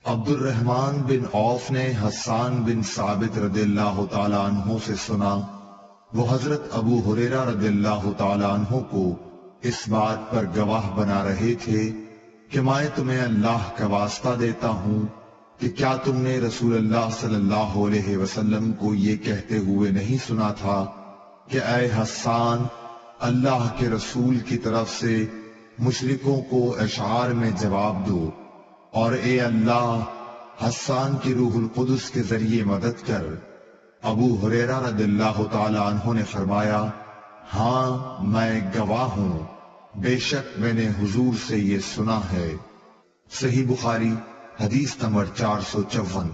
عبد الرحمن بن عوف نے حسان بن ثابت رضی اللہ تعالی عنہ سے سنا، وہ حضرت ابو ہریرہ رضی اللہ تعالی عنہ کو اس بات پر گواہ بنا رہے تھے کہ میں تمہیں اللہ کا واسطہ دیتا ہوں کہ کیا تم نے رسول اللہ صلی اللہ علیہ وسلم کو یہ کہتے ہوئے نہیں سنا تھا کہ اے حسان، اللہ کے رسول کی طرف سے مشرکوں کو اشعار میں جواب دو، اور اے اللہ حسان کی روح القدس کے ذریعے مدد کر۔ ابو ہریرہ رضی اللہ تعالی عنہ نے فرمایا، ہاں میں گواہ ہوں، بے شک میں نے حضور سے یہ سنا ہے۔ صحیح بخاری حدیث نمبر 454۔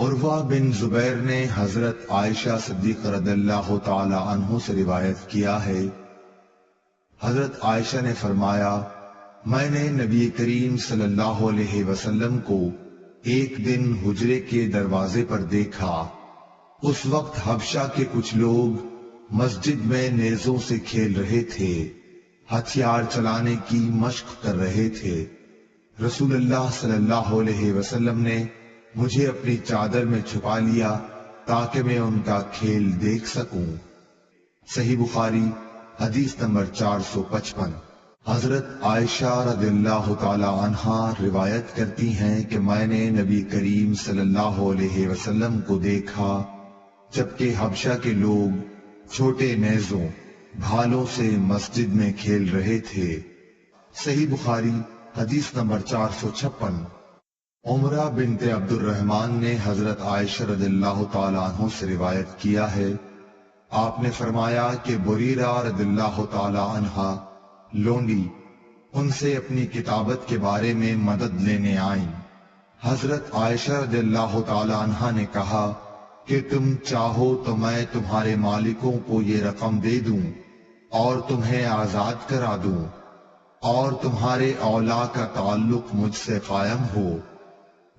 عروہ بن زبیر نے حضرت عائشہ صدیقہ رضی اللہ تعالی عنہ سے روایت کیا ہے، حضرت عائشہ نے فرمایا، میں نے نبی کریم صلی اللہ علیہ وسلم کو ایک دن حجرے کے دروازے پر دیکھا۔ اس وقت حبشہ کے کچھ لوگ مسجد میں نیزوں سے کھیل رہے تھے، ہتھیار چلانے کی مشق کر رہے تھے۔ رسول اللہ صلی اللہ علیہ وسلم نے مجھے اپنی چادر میں چھپا لیا تاکہ میں ان کا کھیل دیکھ سکوں۔ صحیح بخاری حدیث نمبر 455۔ حضرت عائشہ رضی اللہ تعالی عنہا روایت کرتی ہیں کہ میں نے نبی کریم صلی اللہ علیہ وسلم کو دیکھا جبکہ حبشہ کے لوگ چھوٹے نیزوں بھالوں سے مسجد میں کھیل رہے تھے۔ صحیح بخاری حدیث نمبر 456۔ عمرہ بنت عبد الرحمن نے حضرت عائشہ رضی اللہ تعالی عنہ سے روایت کیا ہے، آپ نے فرمایا کہ بریرہ رضی اللہ تعالی عنہا لونڈی ان سے اپنی کتابت کے بارے میں مدد لینے آئیں۔ حضرت عائشہ رضی اللہ تعالی عنہا نے کہا کہ تم چاہو تو میں تمہارے مالکوں کو یہ رقم دے دوں اور تمہیں آزاد کرا دوں اور تمہارے اولا کا تعلق مجھ سے قائم ہو۔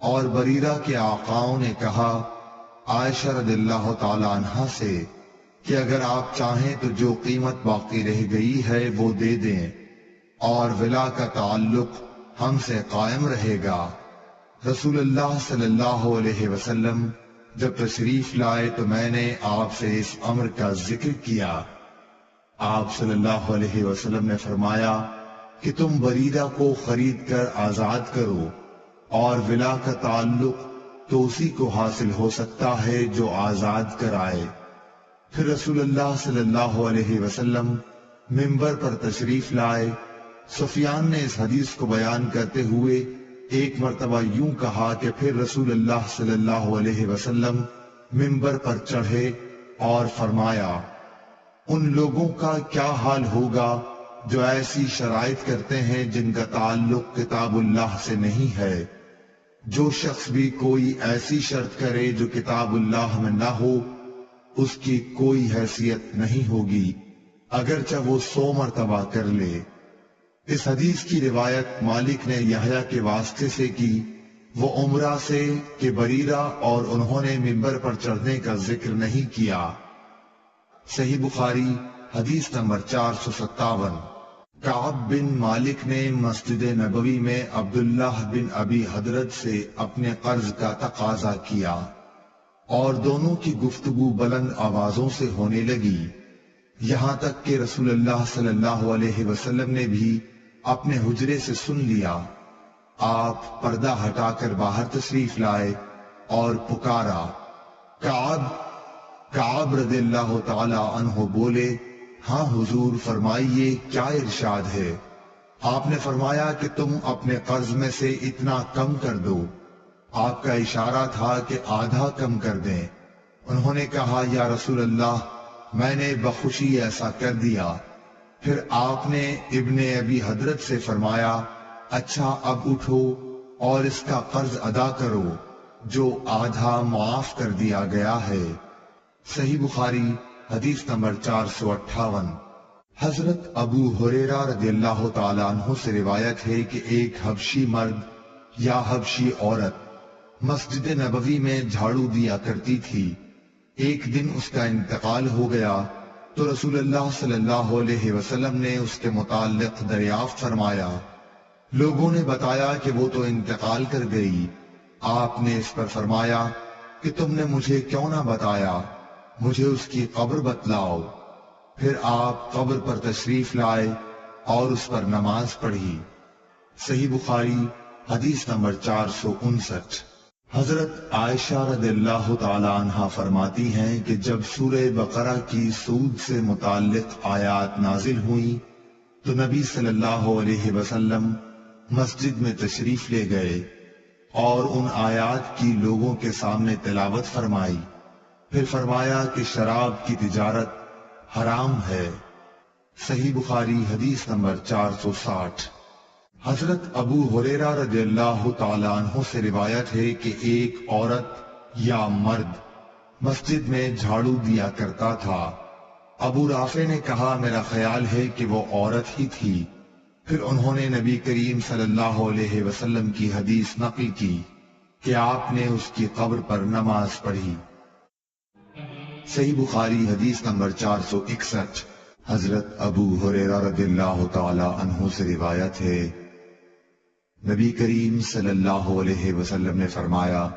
اور بریرہ کے آقاؤں نے کہا عائشہ رضی اللہ تعالی عنہا سے کہ اگر آپ چاہیں تو جو قیمت باقی رہ گئی ہے وہ دے دیں اور ولا کا تعلق ہم سے قائم رہے گا۔ رسول اللہ صلی اللہ علیہ وسلم جب تشریف لائے تو میں نے آپ سے اس امر کا ذکر کیا۔ آپ صلی اللہ علیہ وسلم نے فرمایا کہ تم بریرہ کو خرید کر آزاد کرو، اور ولا کا تعلق تو اسی کو حاصل ہو سکتا ہے جو آزاد کرائے۔ پھر رسول اللہ صلی اللہ علیہ وسلم منبر پر تشریف لائے۔ سفیان نے اس حدیث کو بیان کرتے ہوئے ایک مرتبہ یوں کہا کہ پھر رسول اللہ صلی اللہ علیہ وسلم منبر پر چڑھے اور فرمایا، ان لوگوں کا کیا حال ہوگا جو ایسی شرائط کرتے ہیں جن کا تعلق کتاب اللہ سے نہیں ہے۔ جو شخص بھی کوئی ایسی شرط کرے جو کتاب اللہ میں نہ ہو، اس کی کوئی حیثیت نہیں ہوگی اگرچہ وہ 100 مرتبہ کر لے۔ اس حدیث کی روایت مالک نے یحییٰ کے واسطے سے کی، وہ عمرہ سے کہ بریرہ اور انہوں نے منبر پر چڑھنے کا ذکر نہیں کیا۔ صحیح بخاری حدیث نمبر 457۔ کعب بن مالک نے مسجد نبوی میں عبداللہ بن ابی حضرت سے اپنے قرض کا تقاضا کیا اور دونوں کی گفتگو بلند آوازوں سے ہونے لگی، یہاں تک کہ رسول اللہ صلی اللہ علیہ وسلم نے بھی اپنے حجرے سے سن لیا۔ آپ پردہ ہٹا کر باہر تشریف لائے اور پکارا، کعب رضی اللہ تعالی عنہ بولے، ہاں حضور فرمائیے کیا ارشاد ہے؟ آپ نے فرمایا کہ تم اپنے قرض میں سے اتنا کم کر دو۔ آپ کا اشارہ تھا کہ آدھا کم کر دیں۔ انہوں نے کہا، یا رسول اللہ میں نے بخوشی ایسا کر دیا۔ پھر آپ نے ابن ابی حضرت سے فرمایا، اچھا اب اٹھو اور اس کا قرض ادا کرو جو آدھا معاف کر دیا گیا ہے۔ صحیح بخاری حدیث نمبر 458۔ حضرت ابو ہریرہ رضی اللہ تعالیٰ عنہ سے روایت ہے کہ ایک حبشی مرد یا حبشی عورت مسجد نبوی میں جھاڑو دیا کرتی تھی۔ ایک دن اس کا انتقال ہو گیا تو رسول اللہ صلی اللہ علیہ وسلم نے اس کے متعلق دریافت فرمایا۔ لوگوں نے بتایا کہ وہ تو انتقال کر گئی۔ آپ نے اس پر فرمایا کہ تم نے مجھے کیوں نہ بتایا، مجھے اس کی قبر بتلاؤ۔ پھر آپ قبر پر تشریف لائے اور اس پر نماز پڑھی۔ صحیح بخاری حدیث نمبر 459۔ حضرت عائشہ رضی اللہ تعالی عنہا فرماتی ہیں کہ جب سورہ بقرہ کی سود سے متعلق آیات نازل ہوئیں تو نبی صلی اللہ علیہ وسلم مسجد میں تشریف لے گئے اور ان آیات کی لوگوں کے سامنے تلاوت فرمائی۔ پھر فرمایا کہ شراب کی تجارت حرام ہے۔ صحیح بخاری حدیث نمبر 460۔ حضرت ابو ہریرہ رضی اللہ تعالیٰ عنہ سے روایت ہے کہ ایک عورت یا مرد مسجد میں جھاڑو دیا کرتا تھا۔ ابو رافع نے کہا میرا خیال ہے کہ وہ عورت ہی تھی۔ پھر انہوں نے نبی کریم صلی اللہ علیہ وسلم کی حدیث نقل کی کہ آپ نے اس کی قبر پر نماز پڑھی۔ صحیح بخاری حدیث نمبر 461۔ حضرت ابو ہریرہ رضی اللہ تعالی عنہ سے روایت ہے، نبی کریم صلی اللہ علیہ وسلم نے فرمایا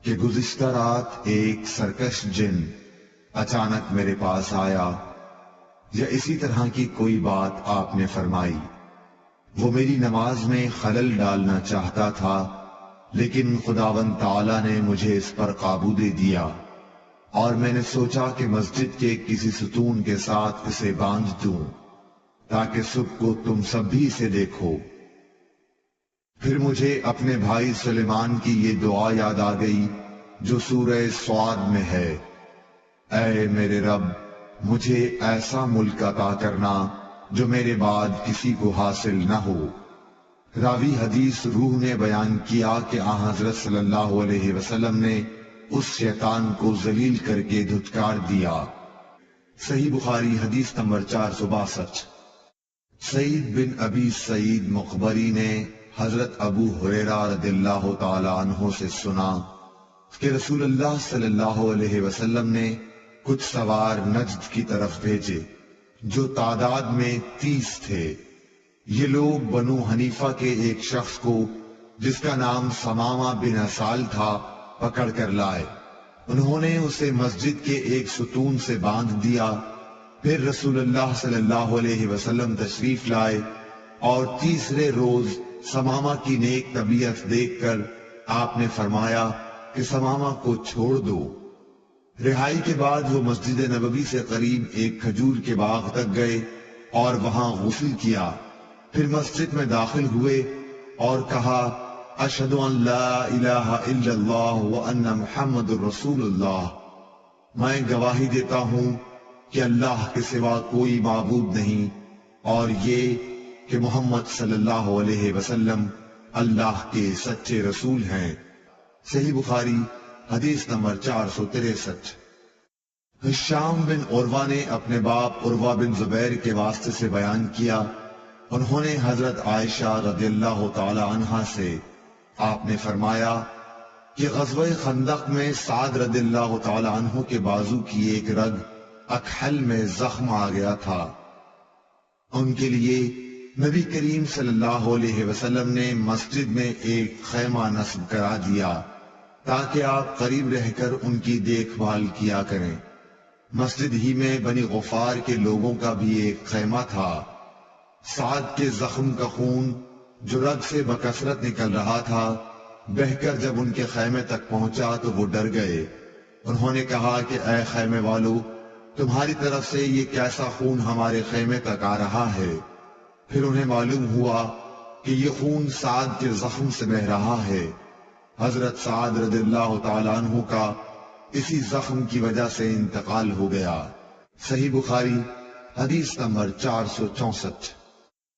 کہ گزشتہ رات ایک سرکش جن اچانک میرے پاس آیا، یا اسی طرح کی کوئی بات آپ نے فرمائی۔ وہ میری نماز میں خلل ڈالنا چاہتا تھا، لیکن خداوند تعالی نے مجھے اس پر قابو دے دیا، اور میں نے سوچا کہ مسجد کے کسی ستون کے ساتھ اسے باندھ دوں تاکہ صبح کو تم سب بھی اسے دیکھو۔ پھر مجھے اپنے بھائی سلیمان کی یہ دعا یاد آ گئی جو سورہ صاد میں ہے، اے میرے رب مجھے ایسا ملک عطا کرنا جو میرے بعد کسی کو حاصل نہ ہو۔ راوی حدیث روح نے بیان کیا کہ حضرت صلی اللہ علیہ وسلم نے اس شیطان کو ذلیل کر کے دھتکار دیا۔ صحیح بخاری حدیث نمبر 462۔ سعید بن ابی سعید مقبری نے حضرت ابو ہریرہ رضی اللہ تعالی عنہ سے سنا کہ رسول اللہ صلی اللہ علیہ وسلم نے کچھ سوار نجد کی طرف بھیجے جو تعداد میں 30 تھے۔ یہ لوگ بنو حنیفہ کے ایک شخص کو جس کا نام ثمامہ بن اسال تھا پکڑ کر لائے۔ انہوں نے اسے مسجد کے ایک ستون سے باندھ دیا۔ پھر رسول اللہ صلی اللہ علیہ وسلم تشریف لائے اور تیسرے روز ثمامہ کی نیک طبیعت دیکھ کر آپ نے فرمایا کہ ثمامہ کو چھوڑ دو۔ رہائی کے بعد وہ مسجد نبوی سے قریب ایک کھجور کے باغ تک گئے اور وہاں غسل کیا۔ پھر مسجد میں داخل ہوئے اور کہا اشہد ان لا الہ الا اللہ وان محمد رسول اللہ، میں گواہی دیتا ہوں کہ اللہ کے سوا کوئی معبود نہیں، اور یہ کہ محمد صلی اللہ علیہ وسلم اللہ کے سچے رسول ہیں۔ صحیح بخاری حدیث نمبر 463۔ ہشام بن عروہ نے اپنے باپ عروہ بن زبیر کے واسطے سے بیان کیا، انہوں نے حضرت عائشہ رضی اللہ تعالی عنہا سے آپ نے فرمایا کہ غزوہ خندق میں سعد رضی اللہ تعالی عنہ کے بازو کی ایک رگ اکحل میں زخم آ گیا تھا۔ ان کے لیے نبی کریم صلی اللہ علیہ وسلم نے مسجد میں ایک خیمہ نصب کرا دیا تاکہ آپ قریب رہ کر ان کی دیکھ بھال کیا کریں۔ مسجد ہی میں بنی غفار کے لوگوں کا بھی ایک خیمہ تھا۔ سعد کے زخم کا خون جو رگ سے بکثرت نکل رہا تھا بہہ کر جب ان کے خیمے تک پہنچا تو وہ ڈر گئے۔ انہوں نے کہا کہ اے خیمے والو، تمہاری طرف سے یہ کیسا خون ہمارے خیمے تک آ رہا ہے؟ پھر انہیں معلوم ہوا کہ یہ خون سعد کے زخم سے بہہ رہا ہے۔ حضرت سعد رضی اللہ تعالی عنہ کا اسی زخم کی وجہ سے انتقال ہو گیا۔ صحیح بخاری حدیث نمبر 464۔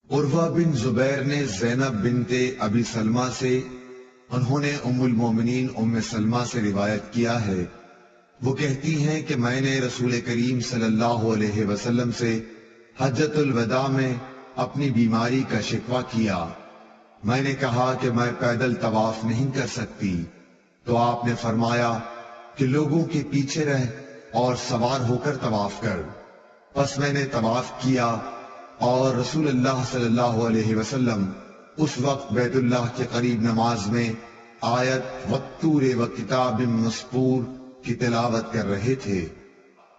عروہ بن زبیر نے زینب بنت ابی سلمہ سے، انہوں نے ام المومنین ام سلمہ سے روایت کیا ہے، وہ کہتی ہیں کہ میں نے رسول کریم صلی اللہ علیہ وسلم سے حجۃ الوداع میں اپنی بیماری کا شکوہ کیا۔ میں نے کہا کہ میں پیدل طواف نہیں کر سکتی، تو آپ نے فرمایا کہ لوگوں کے پیچھے رہ اور سوار ہو کر طواف کر۔ پس میں نے طواف کیا اور رسول اللہ صلی اللہ علیہ وسلم اس وقت بیت اللہ کے قریب نماز میں آیت والطور وکتاب مسطور کی تلاوت کر رہے تھے۔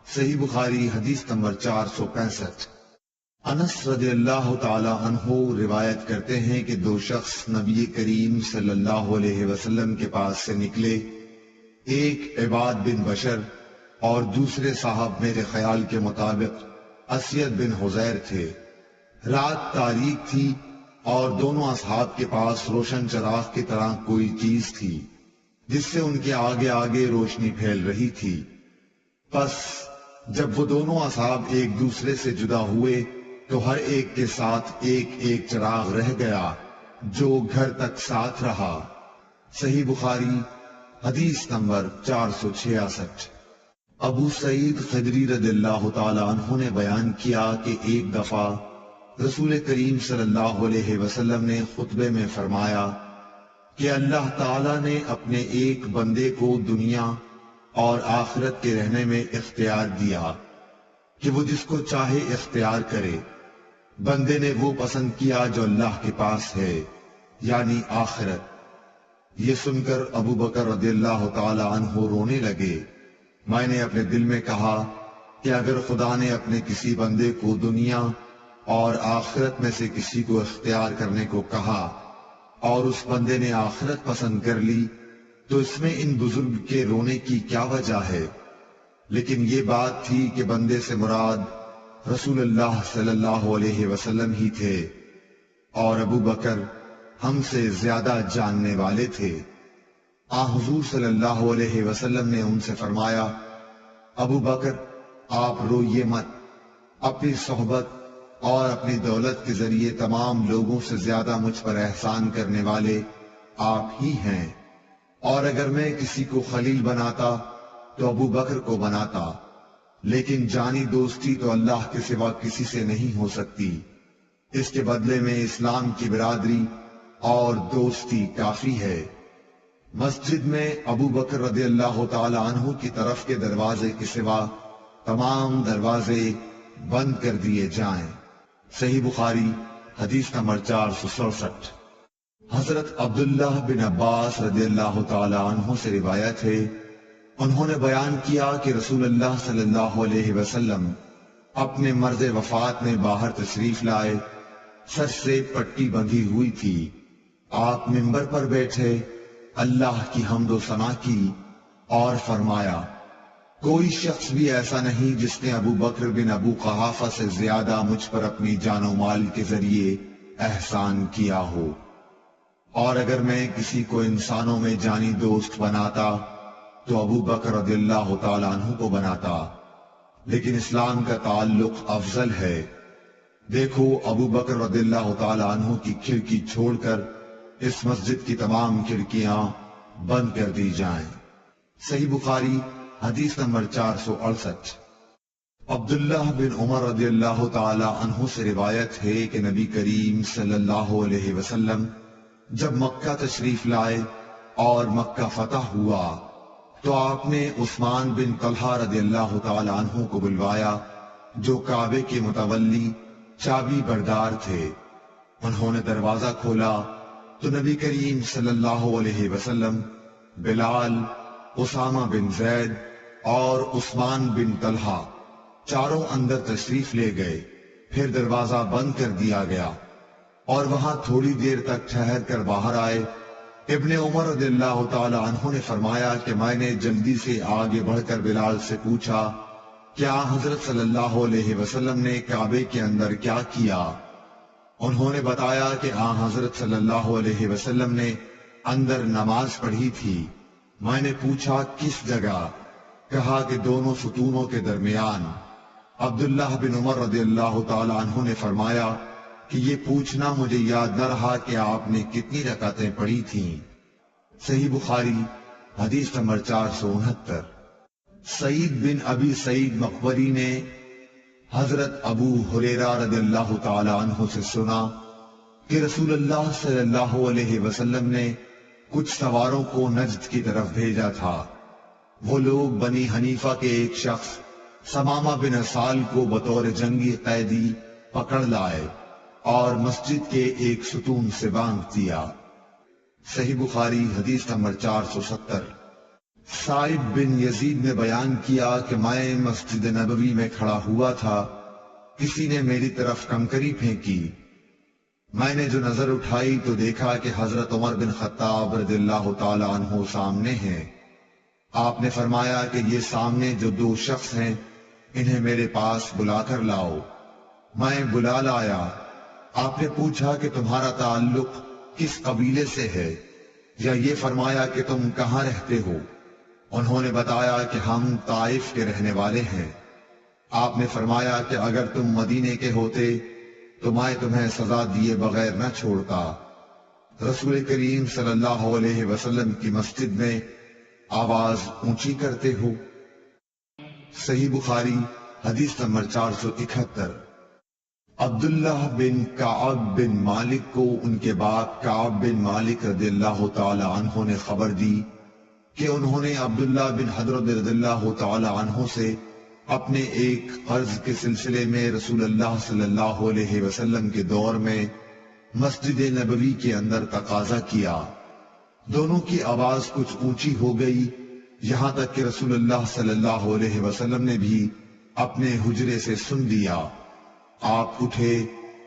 صحیح بخاری حدیث نمبر 465۔ انس رضی اللہ تعالی عنہ روایت کرتے ہیں کہ دو شخص نبی کریم صلی اللہ علیہ وسلم کے پاس سے نکلے، ایک عباد بن بشر اور دوسرے صاحب میرے خیال کے مطابق اسید بن حزیر تھے۔ رات تاریک تھی اور دونوں اصحاب کے پاس روشن چراغ کی طرح کوئی چیز تھی جس سے ان کے آگے آگے روشنی پھیل رہی تھی۔ پس جب وہ دونوں اصحاب ایک دوسرے سے جدا ہوئے تو ہر ایک کے ساتھ ایک ایک چراغ رہ گیا جو گھر تک ساتھ رہا۔ صحیح بخاری حدیث نمبر 466۔ ابو سعید خدری رضی اللہ تعالی عنہ نے بیان کیا کہ ایک دفعہ رسول کریم صلی اللہ علیہ وسلم نے خطبے میں فرمایا کہ اللہ تعالی نے اپنے ایک بندے کو دنیا اور آخرت کے رہنے میں اختیار دیا کہ وہ جس کو چاہے اختیار کرے۔ بندے نے وہ پسند کیا جو اللہ کے پاس ہے، یعنی آخرت۔ یہ سن کر ابو بکر رضی اللہ تعالی عنہ رونے لگے۔ میں نے اپنے دل میں کہا کہ اگر خدا نے اپنے کسی بندے کو دنیا اور آخرت میں سے کسی کو اختیار کرنے کو کہا اور اس بندے نے آخرت پسند کر لی تو اس میں ان بزرگ کے رونے کی کیا وجہ ہے؟ لیکن یہ بات تھی کہ بندے سے مراد رسول اللہ صلی اللہ علیہ وسلم ہی تھے، اور ابو بکر ہم سے زیادہ جاننے والے تھے۔ حضور صلی اللہ علیہ وسلم نے ان سے فرمایا، ابو بکر آپ روئیے مت، اپنی صحبت اور اپنی دولت کے ذریعے تمام لوگوں سے زیادہ مجھ پر احسان کرنے والے آپ ہی ہیں، اور اگر میں کسی کو خلیل بناتا تو ابو بکر کو بناتا، لیکن جانی دوستی تو اللہ کے سوا کسی سے نہیں ہو سکتی، اس کے بدلے میں اسلام کی برادری اور دوستی کافی ہے۔ مسجد میں ابو بکر رضی اللہ تعالی عنہ کی طرف کے دروازے کے سوا تمام دروازے بند کر دیے جائیں۔ صحیح بخاری حدیث نمبر 467۔ حضرت عبداللہ بن عباس رضی اللہ تعالی عنہ سے روایت ہے، انہوں نے بیان کیا کہ رسول اللہ صلی اللہ علیہ وسلم اپنے مرض وفات میں باہر تشریف لائے، سر سے پٹی بندھی ہوئی تھی۔ آپ منبر پر بیٹھے، اللہ کی حمد و ثنا کی اور فرمایا، کوئی شخص بھی ایسا نہیں جس نے ابو بکر بن ابو قحافہ سے زیادہ مجھ پر اپنی جان و مال کے ذریعے احسان کیا ہو، اور اگر میں کسی کو انسانوں میں جانی دوست بناتا تو ابو بکر رضی اللہ تعالیٰ عنہ کو بناتا، لیکن اسلام کا تعلق افضل ہے۔ دیکھو ابو بکر رضی اللہ تعالیٰ عنہ کی کھڑکی چھوڑ کر اس مسجد کی تمام کھڑکیاں بند کر دی جائیں۔ صحیح بخاری حدیث نمبر 468۔ عبداللہ بن عمر رضی اللہ تعالی عنہ سے روایت ہے کہ نبی کریم صلی اللہ علیہ وسلم جب مکہ تشریف لائے اور مکہ فتح ہوا تو آپ نے عثمان بن طلحہ رضی اللہ تعالی عنہ کو بلوایا، جو کعبے کے متولی چابی بردار تھے۔ انہوں نے دروازہ کھولا تو نبی کریم صلی اللہ علیہ وسلم بلال، اسامہ بن زید اور عثمان بن طلحہ چاروں اندر تشریف لے گئے۔ پھر دروازہ بند کر دیا گیا اور وہاں تھوڑی دیر تک ٹھہر کر باہر آئے۔ ابن عمر رضی اللہ تعالی عنہ نے فرمایا کہ میں نے جلدی سے آگے بڑھ کر بلال سے پوچھا، کیا حضرت صلی اللہ علیہ وسلم نے کعبے کے اندر کیا کیا؟ انہوں نے بتایا کہ حضرت صلی اللہ علیہ وسلم نے اندر نماز پڑھی تھی۔ میں نے پوچھا کس جگہ؟ کہا کہ دونوں ستونوں کے درمیان۔ عبداللہ بن عمر رضی اللہ تعالی عنہ نے فرمایا کہ یہ پوچھنا مجھے یاد نہ رہا کہ آپ نے کتنی رکعتیں پڑھی تھیں۔ صحیح بخاری حدیث نمبر 469۔ سعید بن ابی سعید مقبری نے حضرت ابو ہریرہ رضی اللہ تعالی عنہ سے سنا کہ رسول اللہ صلی اللہ علیہ وسلم نے کچھ سواروں کو نجد کی طرف بھیجا تھا۔ وہ لوگ بنی حنیفہ کے ایک شخص سمامہ بن اسال کو بطور جنگی قیدی پکڑ لائے اور مسجد کے ایک ستون سے باندھ دیا۔ صحیح بخاری حدیث نمبر 470۔ سعید بن یزید نے بیان کیا کہ میں مسجد نبوی میں کھڑا ہوا تھا، کسی نے میری طرف کنکری پھینکی۔ میں نے جو نظر اٹھائی تو دیکھا کہ حضرت عمر بن خطاب رضی اللہ تعالی عنہ سامنے ہیں۔ آپ نے فرمایا کہ یہ سامنے جو دو شخص ہیں انہیں میرے پاس بلا کر لاؤ۔ میں بلا لایا۔ آپ نے پوچھا کہ تمہارا تعلق کس قبیلے سے ہے، یا یہ فرمایا کہ تم کہاں رہتے ہو؟ انہوں نے بتایا کہ ہم طائف کے رہنے والے ہیں۔ آپ نے فرمایا کہ اگر تم مدینے کے ہوتے تو میں تمہیں سزا دیے بغیر نہ چھوڑتا۔ رسول کریم صلی اللہ علیہ وسلم کی مسجد میں آواز اونچی کرتے ہو؟ صحیح بخاری حدیث نمبر 471۔ عبداللہ بن کعب بن مالک کو ان کے باپ کعب بن مالک رضی اللہ تعالی عنہ نے خبر دی کہ انہوں نے عبداللہ بن حضرت رضی اللہ تعالی عنہ سے اپنے ایک قرض کے سلسلے میں رسول اللہ صلی اللہ علیہ وسلم کے دور میں مسجد نبوی کے اندر تقاضا کیا۔ دونوں کی آواز کچھ اونچی ہو گئی، یہاں تک کہ رسول اللہ صلی اللہ علیہ وسلم نے بھی اپنے حجرے سے سن لیا۔ آپ اٹھے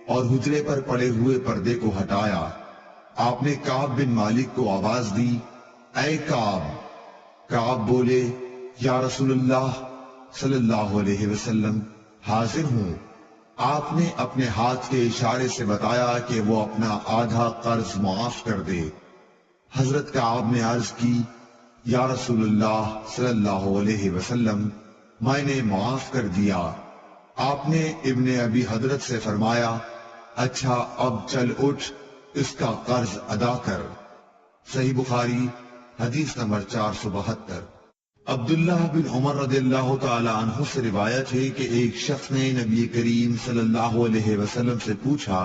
اور حجرے پر پڑے ہوئے پردے کو ہٹایا۔ آپ نے کعب بن مالک کو آواز دی، اے کعب۔ کعب بولے، یا رسول اللہ صلی اللہ علیہ وسلم، حاضر ہوں۔ آپ نے اپنے ہاتھ کے اشارے سے بتایا کہ وہ اپنا آدھا قرض معاف کر دے۔ حضرت کعب نے عرض کی، یا رسول اللہ صلی اللہ علیہ وسلم، میں نے معاف کر دیا۔ آپ نے ابن ابی حضرت سے فرمایا، اچھا اب چل اٹھ، اس کا قرض ادا کر۔ صحیح بخاری حدیث نمبر 472۔ عبداللہ بن عمر رضی اللہ تعالی عنہ سے روایت ہے کہ ایک شخص نے نبی کریم صلی اللہ علیہ وسلم سے پوچھا،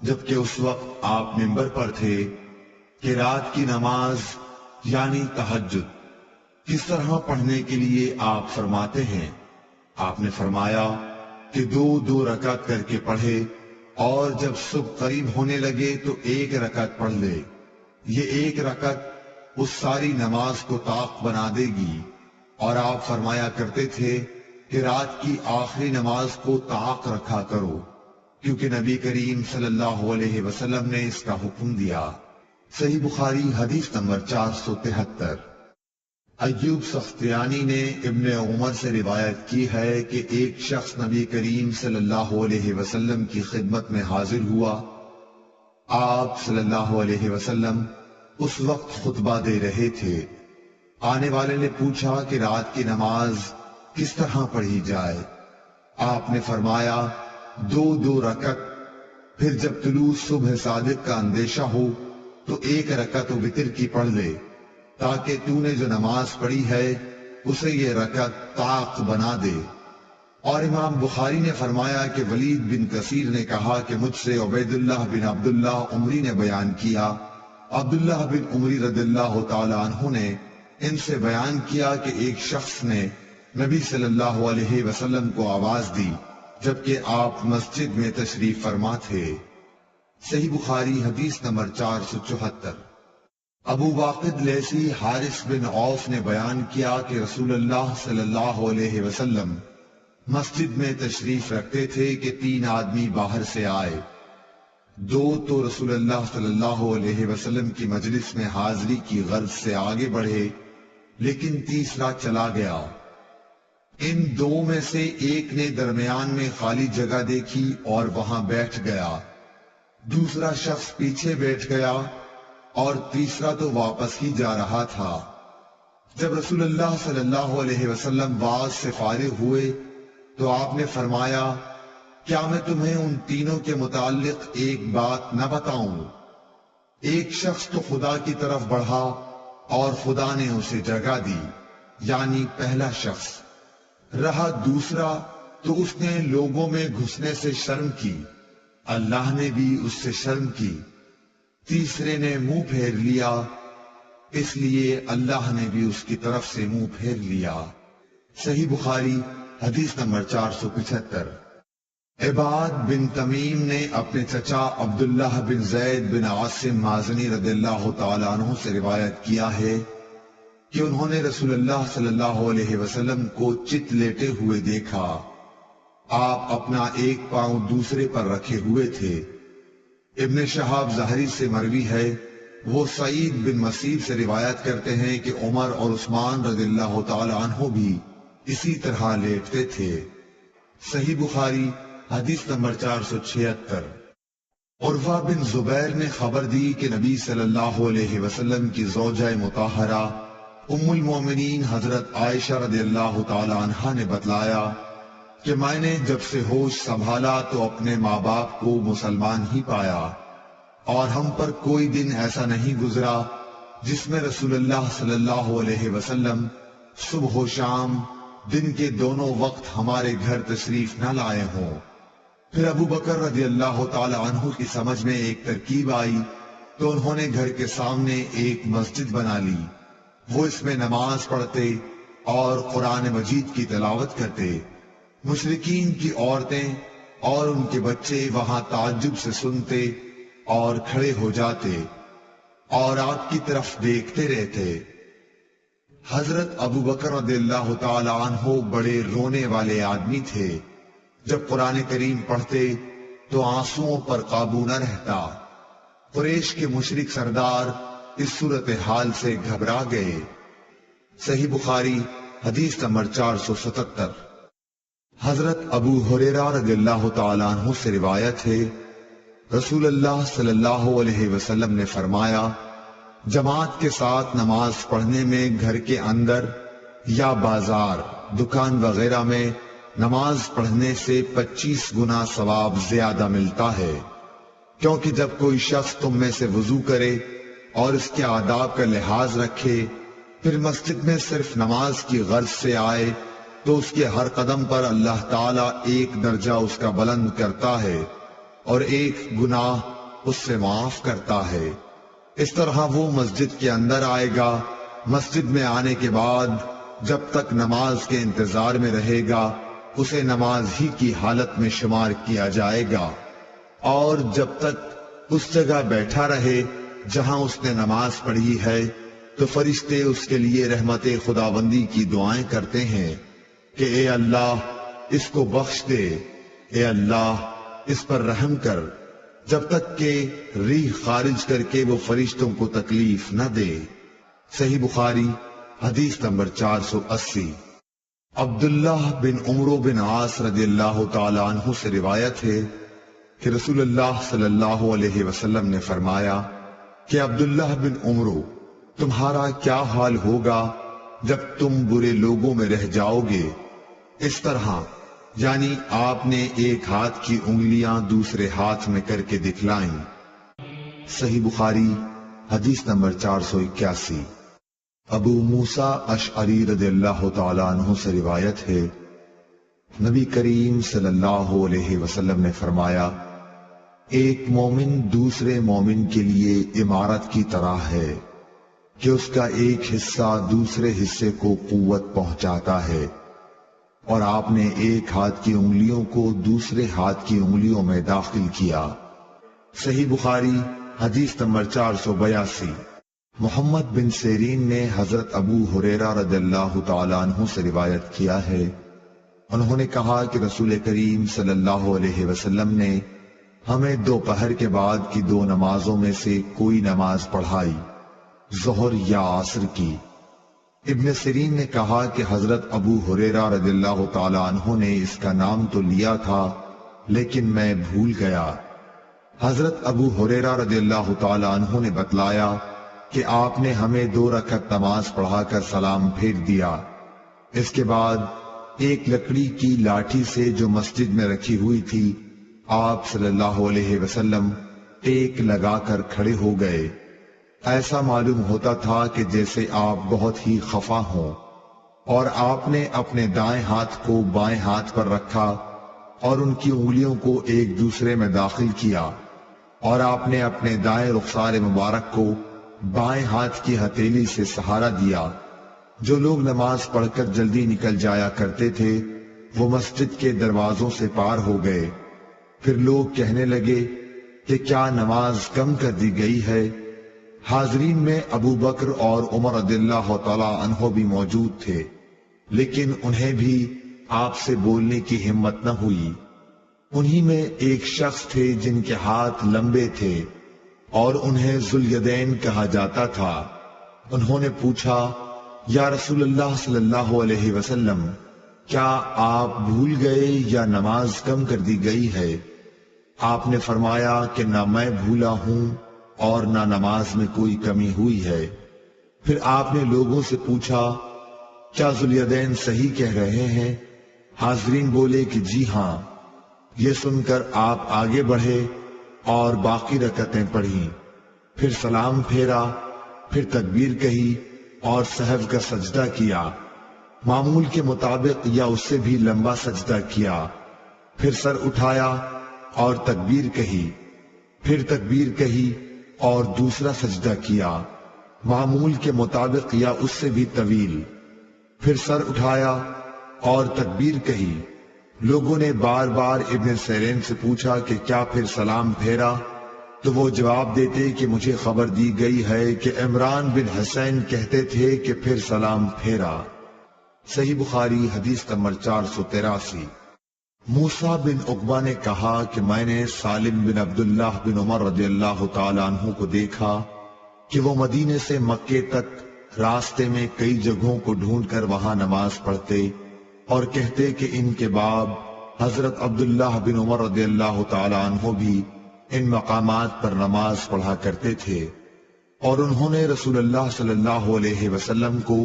جبکہ اس وقت آپ منبر پر تھے، کہ رات کی نماز یعنی تہجد کس طرح پڑھنے کے لیے آپ فرماتے ہیں؟ آپ نے فرمایا کہ 2 رکعت کر کے پڑھے، اور جب صبح قریب ہونے لگے تو 1 رکعت پڑھ لے۔ یہ 1 رکعت اس ساری نماز کو طاق بنا دے گی۔ اور آپ فرمایا کرتے تھے کہ رات کی آخری نماز کو طاق رکھا کرو، کیونکہ نبی کریم صلی اللہ علیہ وسلم نے اس کا حکم دیا۔ صحیح بخاری حدیث نمبر 473۔ ایوب سختیانی نے ابن عمر سے روایت کی ہے کہ ایک شخص نبی کریم صلی اللہ علیہ وسلم کی خدمت میں حاضر ہوا۔ آپ صلی اللہ علیہ وسلم اس وقت خطبہ دے رہے تھے۔ آنے والے نے پوچھا کہ رات کی نماز کس طرح پڑھی جائے؟ آپ نے فرمایا 2 رکعت، پھر جب طلوع صبح صادق کا اندیشہ ہو تو 1 رکعت وتر کی پڑھ لے، تاکہ تو نے جو نماز پڑھی ہے اسے یہ رکعت طاق بنا دے۔ اور امام بخاری نے فرمایا کہ ولید بن کثیر نے کہا کہ مجھ سے عبید اللہ بن عبداللہ عمری نے بیان کیا۔ عبداللہ بن عمری رضی اللہ تعالی عنہ نے ان سے بیان کیا کہ ایک شخص نے نبی صلی اللہ علیہ وسلم کو آواز دی جبکہ آپ مسجد میں تشریف فرما تھے۔ صحیح بخاری حدیث نمبر 474۔ ابو واقد لیثی حارث بن عوف نے بیان کیا کہ رسول اللہ صلی اللہ علیہ وسلم مسجد میں تشریف رکھتے تھے کہ 3 آدمی باہر سے آئے۔ 2 تو رسول اللہ صلی اللہ علیہ وسلم کی مجلس میں حاضری کی غرض سے آگے بڑھے، لیکن تیسرا چلا گیا۔ ان 2 میں سے ایک نے درمیان میں خالی جگہ دیکھی اور وہاں بیٹھ گیا، دوسرا شخص پیچھے بیٹھ گیا اور تیسرا تو واپس ہی جا رہا تھا۔ جب رسول اللہ صلی اللہ علیہ وسلم واعظ سے فارغ ہوئے تو آپ نے فرمایا، کیا میں تمہیں ان تینوں کے متعلق ایک بات نہ بتاؤں؟ ایک شخص تو خدا کی طرف بڑھا اور خدا نے اسے جگہ دی، یعنی پہلا شخص۔ رہا دوسرا تو اس نے لوگوں میں گھسنے سے شرم کی، اللہ نے بھی اس سے شرم کی۔ تیسرے نے منہ پھیر لیا، اس لیے اللہ نے بھی اس کی طرف سے منہ پھیر لیا۔ صحیح بخاری حدیث نمبر 475۔ عباد بن تمیم نے اپنے چچا عبداللہ بن زید بن عاصم مازنی رضی اللہ تعالی عنہ سے روایت کیا ہے کہ انہوں نے رسول اللہ صلی اللہ علیہ وسلم کو چت لیٹے ہوئے دیکھا۔ آپ اپنا ایک پاؤں دوسرے پر رکھے ہوئے تھے۔ ابن شہاب زہری سے مروی ہے، وہ سعید بن مسیب سے روایت کرتے ہیں کہ عمر اور عثمان رضی اللہ تعالی عنہ بھی اسی طرح لیٹتے تھے۔ صحیح بخاری حدیث نمبر 476۔ عروہ بن زبیر نے خبر دی کہ نبی صلی اللہ علیہ وسلم کی زوجہ مطہرہ ام المومنین حضرت عائشہ رضی اللہ تعالی عنہا نے بتلایا کہ میں نے جب سے ہوش سنبھالا تو اپنے ماں باپ کو مسلمان ہی پایا، اور ہم پر کوئی دن ایسا نہیں گزرا جس میں رسول اللہ صلی اللہ علیہ وسلم صبح و شام دن کے دونوں وقت ہمارے گھر تشریف نہ لائے ہوں۔ پھر ابو بکر رضی اللہ تعالی عنہ کی سمجھ میں ایک ترکیب آئی تو انہوں نے گھر کے سامنے ایک مسجد بنا لی، وہ اس میں نماز پڑھتے اور قرآن مجید کی تلاوت کرتے۔ مشرکین کی عورتیں اور ان کے بچے وہاں تعجب سے سنتے اور کھڑے ہو جاتے اور آپ کی طرف دیکھتے رہتے۔ حضرت ابو بکر رضی اللہ تعالی عنہ بڑے رونے والے آدمی تھے، جب قرآن کریم پڑھتے تو آنسوؤں پر قابو نہ رہتا۔ قریش کے مشرک سردار اس صورتحال سے گھبرا گئے۔ صحیح بخاری حدیث نمبر 477۔ حضرت ابو ہریرہ رضی اللہ تعالیٰ عنہ سے روایت ہے، رسول اللہ صلی اللہ علیہ وسلم نے فرمایا، جماعت کے ساتھ نماز پڑھنے میں گھر کے اندر یا بازار، دکان وغیرہ میں نماز پڑھنے سے 25 گنا ثواب زیادہ ملتا ہے، کیونکہ جب کوئی شخص تم میں سے وضو کرے اور اس کے آداب کا لحاظ رکھے، پھر مسجد میں صرف نماز کی غرض سے آئے تو اس کے ہر قدم پر اللہ تعالیٰ ایک درجہ اس کا بلند کرتا ہے اور ایک گناہ اس سے معاف کرتا ہے۔ اس طرح وہ مسجد کے اندر آئے گا، مسجد میں آنے کے بعد جب تک نماز کے انتظار میں رہے گا اسے نماز ہی کی حالت میں شمار کیا جائے گا، اور جب تک اس جگہ بیٹھا رہے جہاں اس نے نماز پڑھی ہے تو فرشتے اس کے لیے رحمت خداوندی کی دعائیں کرتے ہیں کہ اے اللہ اس کو بخش دے، اے اللہ اس پر رحم کر، جب تک کہ ریح خارج کر کے وہ فرشتوں کو تکلیف نہ دے۔ صحیح بخاری حدیث نمبر 480۔ عبداللہ بن عمرو بن عاص رضی اللہ تعالی عنہ سے روایت ہے کہ رسول اللہ صلی اللہ علیہ وسلم نے فرمایا کہ عبداللہ بن عمرو، تمہارا کیا حال ہوگا جب تم برے لوگوں میں رہ جاؤ گے؟ اس طرح یعنی آپ نے ایک ہاتھ کی انگلیاں دوسرے ہاتھ میں کر کے دکھلائیں۔ صحیح بخاری حدیث نمبر 481۔ ابو موسیٰ اشعری رضی اللہ تعالی عنہ سے روایت ہے، نبی کریم صلی اللہ علیہ وسلم نے فرمایا، ایک مومن دوسرے مومن کے لیے عمارت کی طرح ہے کہ اس کا ایک حصہ دوسرے حصے کو قوت پہنچاتا ہے، اور آپ نے ایک ہاتھ کی انگلیوں کو دوسرے ہاتھ کی انگلیوں میں داخل کیا۔ صحیح بخاری حدیث نمبر 482۔ محمد بن سیرین نے حضرت ابو ہریرہ رضی اللہ تعالی عنہ سے روایت کیا ہے، انہوں نے کہا کہ رسول کریم صلی اللہ علیہ وسلم نے ہمیں دوپہر کے بعد کی 2 نمازوں میں سے کوئی نماز پڑھائی، ظہر یا عصر کی۔ ابن سیرین نے کہا کہ حضرت ابو ہریرہ رضی اللہ تعالی عنہ نے اس کا نام تو لیا تھا لیکن میں بھول گیا۔ حضرت ابو ہریرہ رضی اللہ تعالی عنہ نے بتلایا کہ آپ نے ہمیں 2 رکعت نماز پڑھا کر سلام پھیر دیا، اس کے بعد ایک لکڑی کی لاٹھی سے جو مسجد میں رکھی ہوئی تھی آپ صلی اللہ علیہ وسلم ٹیک لگا کر کھڑے ہو گئے۔ ایسا معلوم ہوتا تھا کہ جیسے آپ بہت ہی خفا ہوں، اور آپ نے اپنے دائیں ہاتھ کو بائیں ہاتھ پر رکھا اور ان کی انگلیوں کو ایک دوسرے میں داخل کیا، اور آپ نے اپنے دائیں رخسار مبارک کو بائیں ہاتھ کی ہتھیلی سے سہارا دیا۔ جو لوگ نماز پڑھ کر جلدی نکل جایا کرتے تھے وہ مسجد کے دروازوں سے پار ہو گئے۔ پھر لوگ کہنے لگے کہ کیا نماز کم کر دی گئی ہے؟ حاضرین میں ابو بکر اور عمر رضی اللہ تعالی عنہ بھی موجود تھے، لیکن انہیں بھی آپ سے بولنے کی ہمت نہ ہوئی۔ انہی میں ایک شخص تھے جن کے ہاتھ لمبے تھے اور انہیں ذوالیدین کہا جاتا تھا۔ انہوں نے پوچھا، یا رسول اللہ صلی اللہ علیہ وسلم، کیا آپ بھول گئے یا نماز کم کر دی گئی ہے؟ آپ نے فرمایا کہ نہ میں بھولا ہوں اور نہ نماز میں کوئی کمی ہوئی ہے۔ پھر آپ نے لوگوں سے پوچھا، کیا ذوالیدین صحیح کہہ رہے ہیں؟ حاضرین بولے کہ جی ہاں۔ یہ سن کر آپ آگے بڑھے اور باقی رکعتیں پڑھیں، پھر سلام پھیرا، پھر تکبیر کہی اور سہو کا سجدہ کیا، معمول کے مطابق یا اس سے بھی لمبا سجدہ کیا، پھر سر اٹھایا اور تکبیر کہی، پھر تکبیر کہی اور دوسرا سجدہ کیا، معمول کے مطابق یا اس سے بھی طویل، پھر سر اٹھایا اور تکبیر کہی۔ لوگوں نے بار بار ابن سیرین سے پوچھا کہ کیا پھر سلام پھیرا؟ تو وہ جواب دیتے کہ مجھے خبر دی گئی ہے کہ عمران بن حسین کہتے تھے کہ پھر سلام پھیرا۔ صحیح بخاری حدیث نمبر 483۔ موسیٰ بن عقبہ نے کہا کہ میں نے سالم بن عبداللہ بن عمر رضی اللہ تعالیٰ عنہ کو دیکھا کہ وہ مدینے سے مکے تک راستے میں کئی جگہوں کو ڈھونڈ کر وہاں نماز پڑھتے اور کہتے کہ ان کے باب حضرت عبداللہ بن عمر رضی اللہ تعالیٰ عنہ بھی ان مقامات پر نماز پڑھا کرتے تھے، اور انہوں نے رسول اللہ صلی اللہ علیہ وسلم کو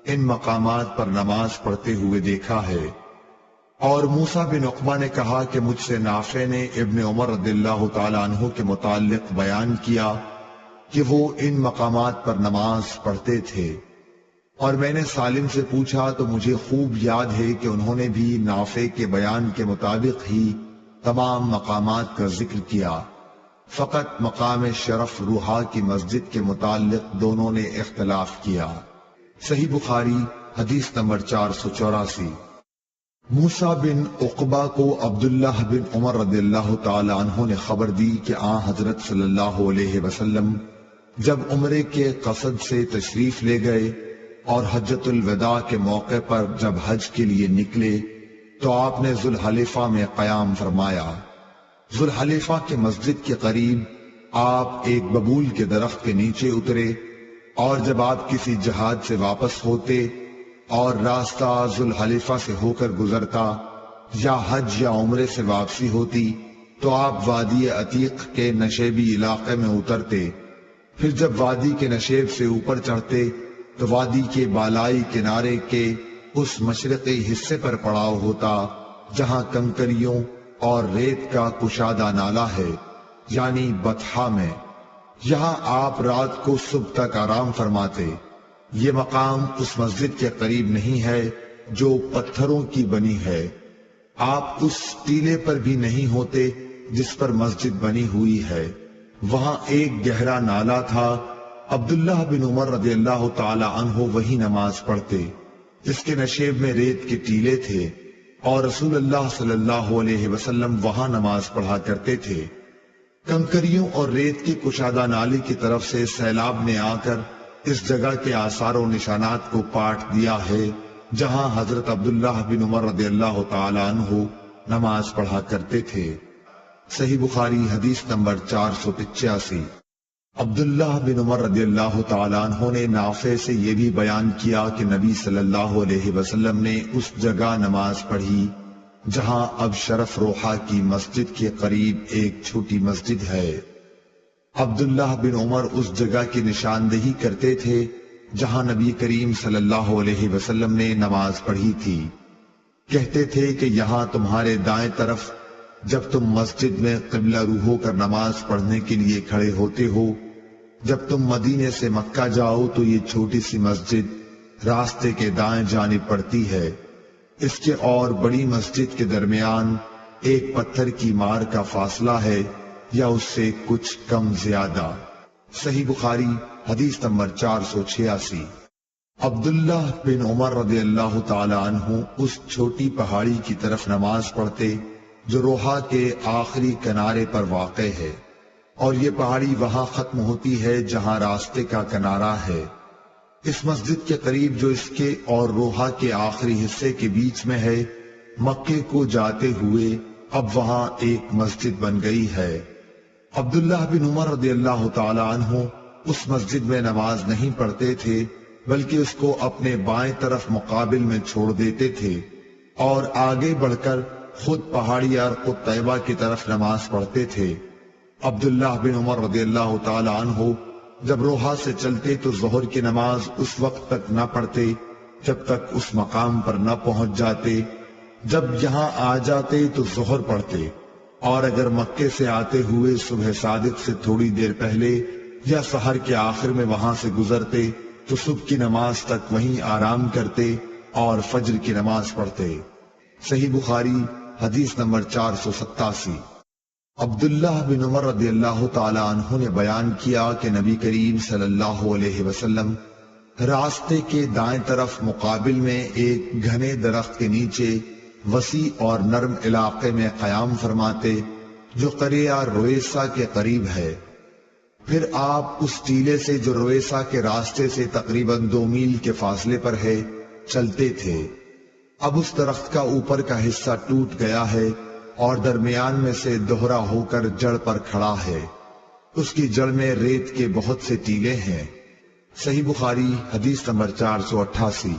ان مقامات پر نماز پڑھتے ہوئے دیکھا ہے۔ اور موسیٰ بن عقبہ نے کہا کہ مجھ سے نافع نے ابن عمر رضی اللہ تعالیٰ عنہ کے متعلق بیان کیا کہ وہ ان مقامات پر نماز پڑھتے تھے، اور میں نے سالم سے پوچھا تو مجھے خوب یاد ہے کہ انہوں نے بھی نافع کے بیان کے مطابق ہی تمام مقامات کا ذکر کیا، فقط مقام شرف روحا کی مسجد کے متعلق دونوں نے اختلاف کیا۔ صحیح بخاری حدیث نمبر 484۔ موسیٰ بن عقبہ کو عبداللہ بن عمر رضی اللہ تعالی عنہ نے خبر دی کہ حضرت صلی اللہ علیہ وسلم جب عمرے کے قصد سے تشریف لے گئے اور حجۃ الوداع کے موقع پر جب حج کے لیے نکلے تو آپ نے ذوالحلیفہ میں قیام فرمایا۔ ذوالحلیفہ کے مسجد کے قریب آپ ایک ببول کے درخت کے نیچے اترے، اور جب آپ کسی جہاد سے واپس ہوتے اور راستہ ذوالحلیفہ سے ہو کر گزرتا یا حج یا عمرے سے واپسی ہوتی تو آپ وادی عتیق کے نشیبی علاقے میں اترتے، پھر جب وادی کے نشیب سے اوپر چڑھتے تو وادی کے بالائی کنارے کے اس مشرقی حصے پر پڑاؤ ہوتا جہاں کنکریوں اور ریت کا کشادہ نالہ ہے، یعنی بطحا میں۔ یہاں آپ رات کو صبح تک آرام فرماتے۔ یہ مقام اس مسجد کے قریب نہیں ہے جو پتھروں کی بنی ہے، آپ اس ٹیلے پر بھی نہیں ہوتے جس پر مسجد بنی ہوئی ہے۔ وہاں ایک گہرا نالہ تھا، عبداللہ بن عمر رضی اللہ تعالی عنہ وہی نماز پڑھتے، اس کے نشیب میں ریت کے ٹیلے تھے اور رسول اللہ صلی اللہ علیہ وسلم وہاں نماز پڑھا کرتے تھے۔ کنکریوں اور ریت کی کشادہ نالی کی طرف سے سیلاب نے آ کر اس جگہ کے آثار و نشانات کو پاٹ دیا ہے جہاں حضرت عبداللہ بن عمر رضی اللہ تعالی عنہ نماز پڑھا کرتے تھے۔ صحیح بخاری حدیث نمبر 485۔ عبداللہ بن عمر رضی اللہ تعالیٰ عنہ نے نافع سے یہ بھی بیان کیا کہ نبی صلی اللہ علیہ وسلم نے اس جگہ نماز پڑھی جہاں اب شرف روحا کی مسجد کے قریب ایک چھوٹی مسجد ہے۔ عبداللہ بن عمر اس جگہ کی نشاندہی کرتے تھے جہاں نبی کریم صلی اللہ علیہ وسلم نے نماز پڑھی تھی، کہتے تھے کہ یہاں تمہارے دائیں طرف جب تم مسجد میں قبلہ رو ہو کر نماز پڑھنے کے لیے کھڑے ہوتے ہو، جب تم مدینے سے مکہ جاؤ تو یہ چھوٹی سی مسجد راستے کے دائیں جانب پڑتی ہے، اس کے اور بڑی مسجد کے درمیان ایک پتھر کی مار کا فاصلہ ہے یا اس سے کچھ کم زیادہ۔ صحیح بخاری حدیث نمبر 486۔ عبداللہ بن عمر رضی اللہ تعالی عنہ اس چھوٹی پہاڑی کی طرف نماز پڑھتے جو روحا کے آخری کنارے پر واقع ہے، اور یہ پہاڑی وہاں ختم ہوتی ہے جہاں راستے کا کنارہ ہے۔ اس مسجد کے قریب جو اس کے اور روحا کے آخری حصے کے بیچ میں ہے، مکے کو جاتے ہوئے اب وہاں ایک مسجد بن گئی ہے۔ عبداللہ بن عمر رضی اللہ تعالی عنہ اس مسجد میں نماز نہیں پڑھتے تھے بلکہ اس کو اپنے بائیں طرف مقابل میں چھوڑ دیتے تھے اور آگے بڑھ کر خود پہاڑی ارق طیبہ کی طرف نماز پڑھتے تھے۔ عبداللہ بن عمر رضی اللہ تعالی عنہ جب روحا سے چلتے تو ظہر کی نماز اس وقت تک نہ پڑھتے جب تک اس مقام پر نہ پہنچ جاتے، جب یہاں آ جاتے تو ظہر پڑھتے، اور اگر مکے سے آتے ہوئے صبح صادق سے تھوڑی دیر پہلے یا سحر کے آخر میں وہاں سے گزرتے تو صبح کی نماز تک وہیں آرام کرتے اور فجر کی نماز پڑھتے۔ صحیح بخاری حدیث نمبر 487۔ عبداللہ بن عمر رضی اللہ تعالی عنہ نے بیان کیا کہ نبی کریم صلی اللہ علیہ وسلم راستے کے دائیں طرف مقابل میں ایک گھنے درخت کے نیچے وسیع اور نرم علاقے میں قیام فرماتے جو قریہ رویسا کے قریب ہے۔ پھر آپ اس ٹیلے سے جو رویسا کے راستے سے تقریباً 2 میل کے فاصلے پر ہے چلتے تھے۔ اب اس درخت کا اوپر کا حصہ ٹوٹ گیا ہے اور درمیان میں سے دوہرا ہو کر جڑ پر کھڑا ہے۔ اس کی جڑ میں ریت کے بہت سے ٹیلے ہیں۔ صحیح بخاری حدیث نمبر 488۔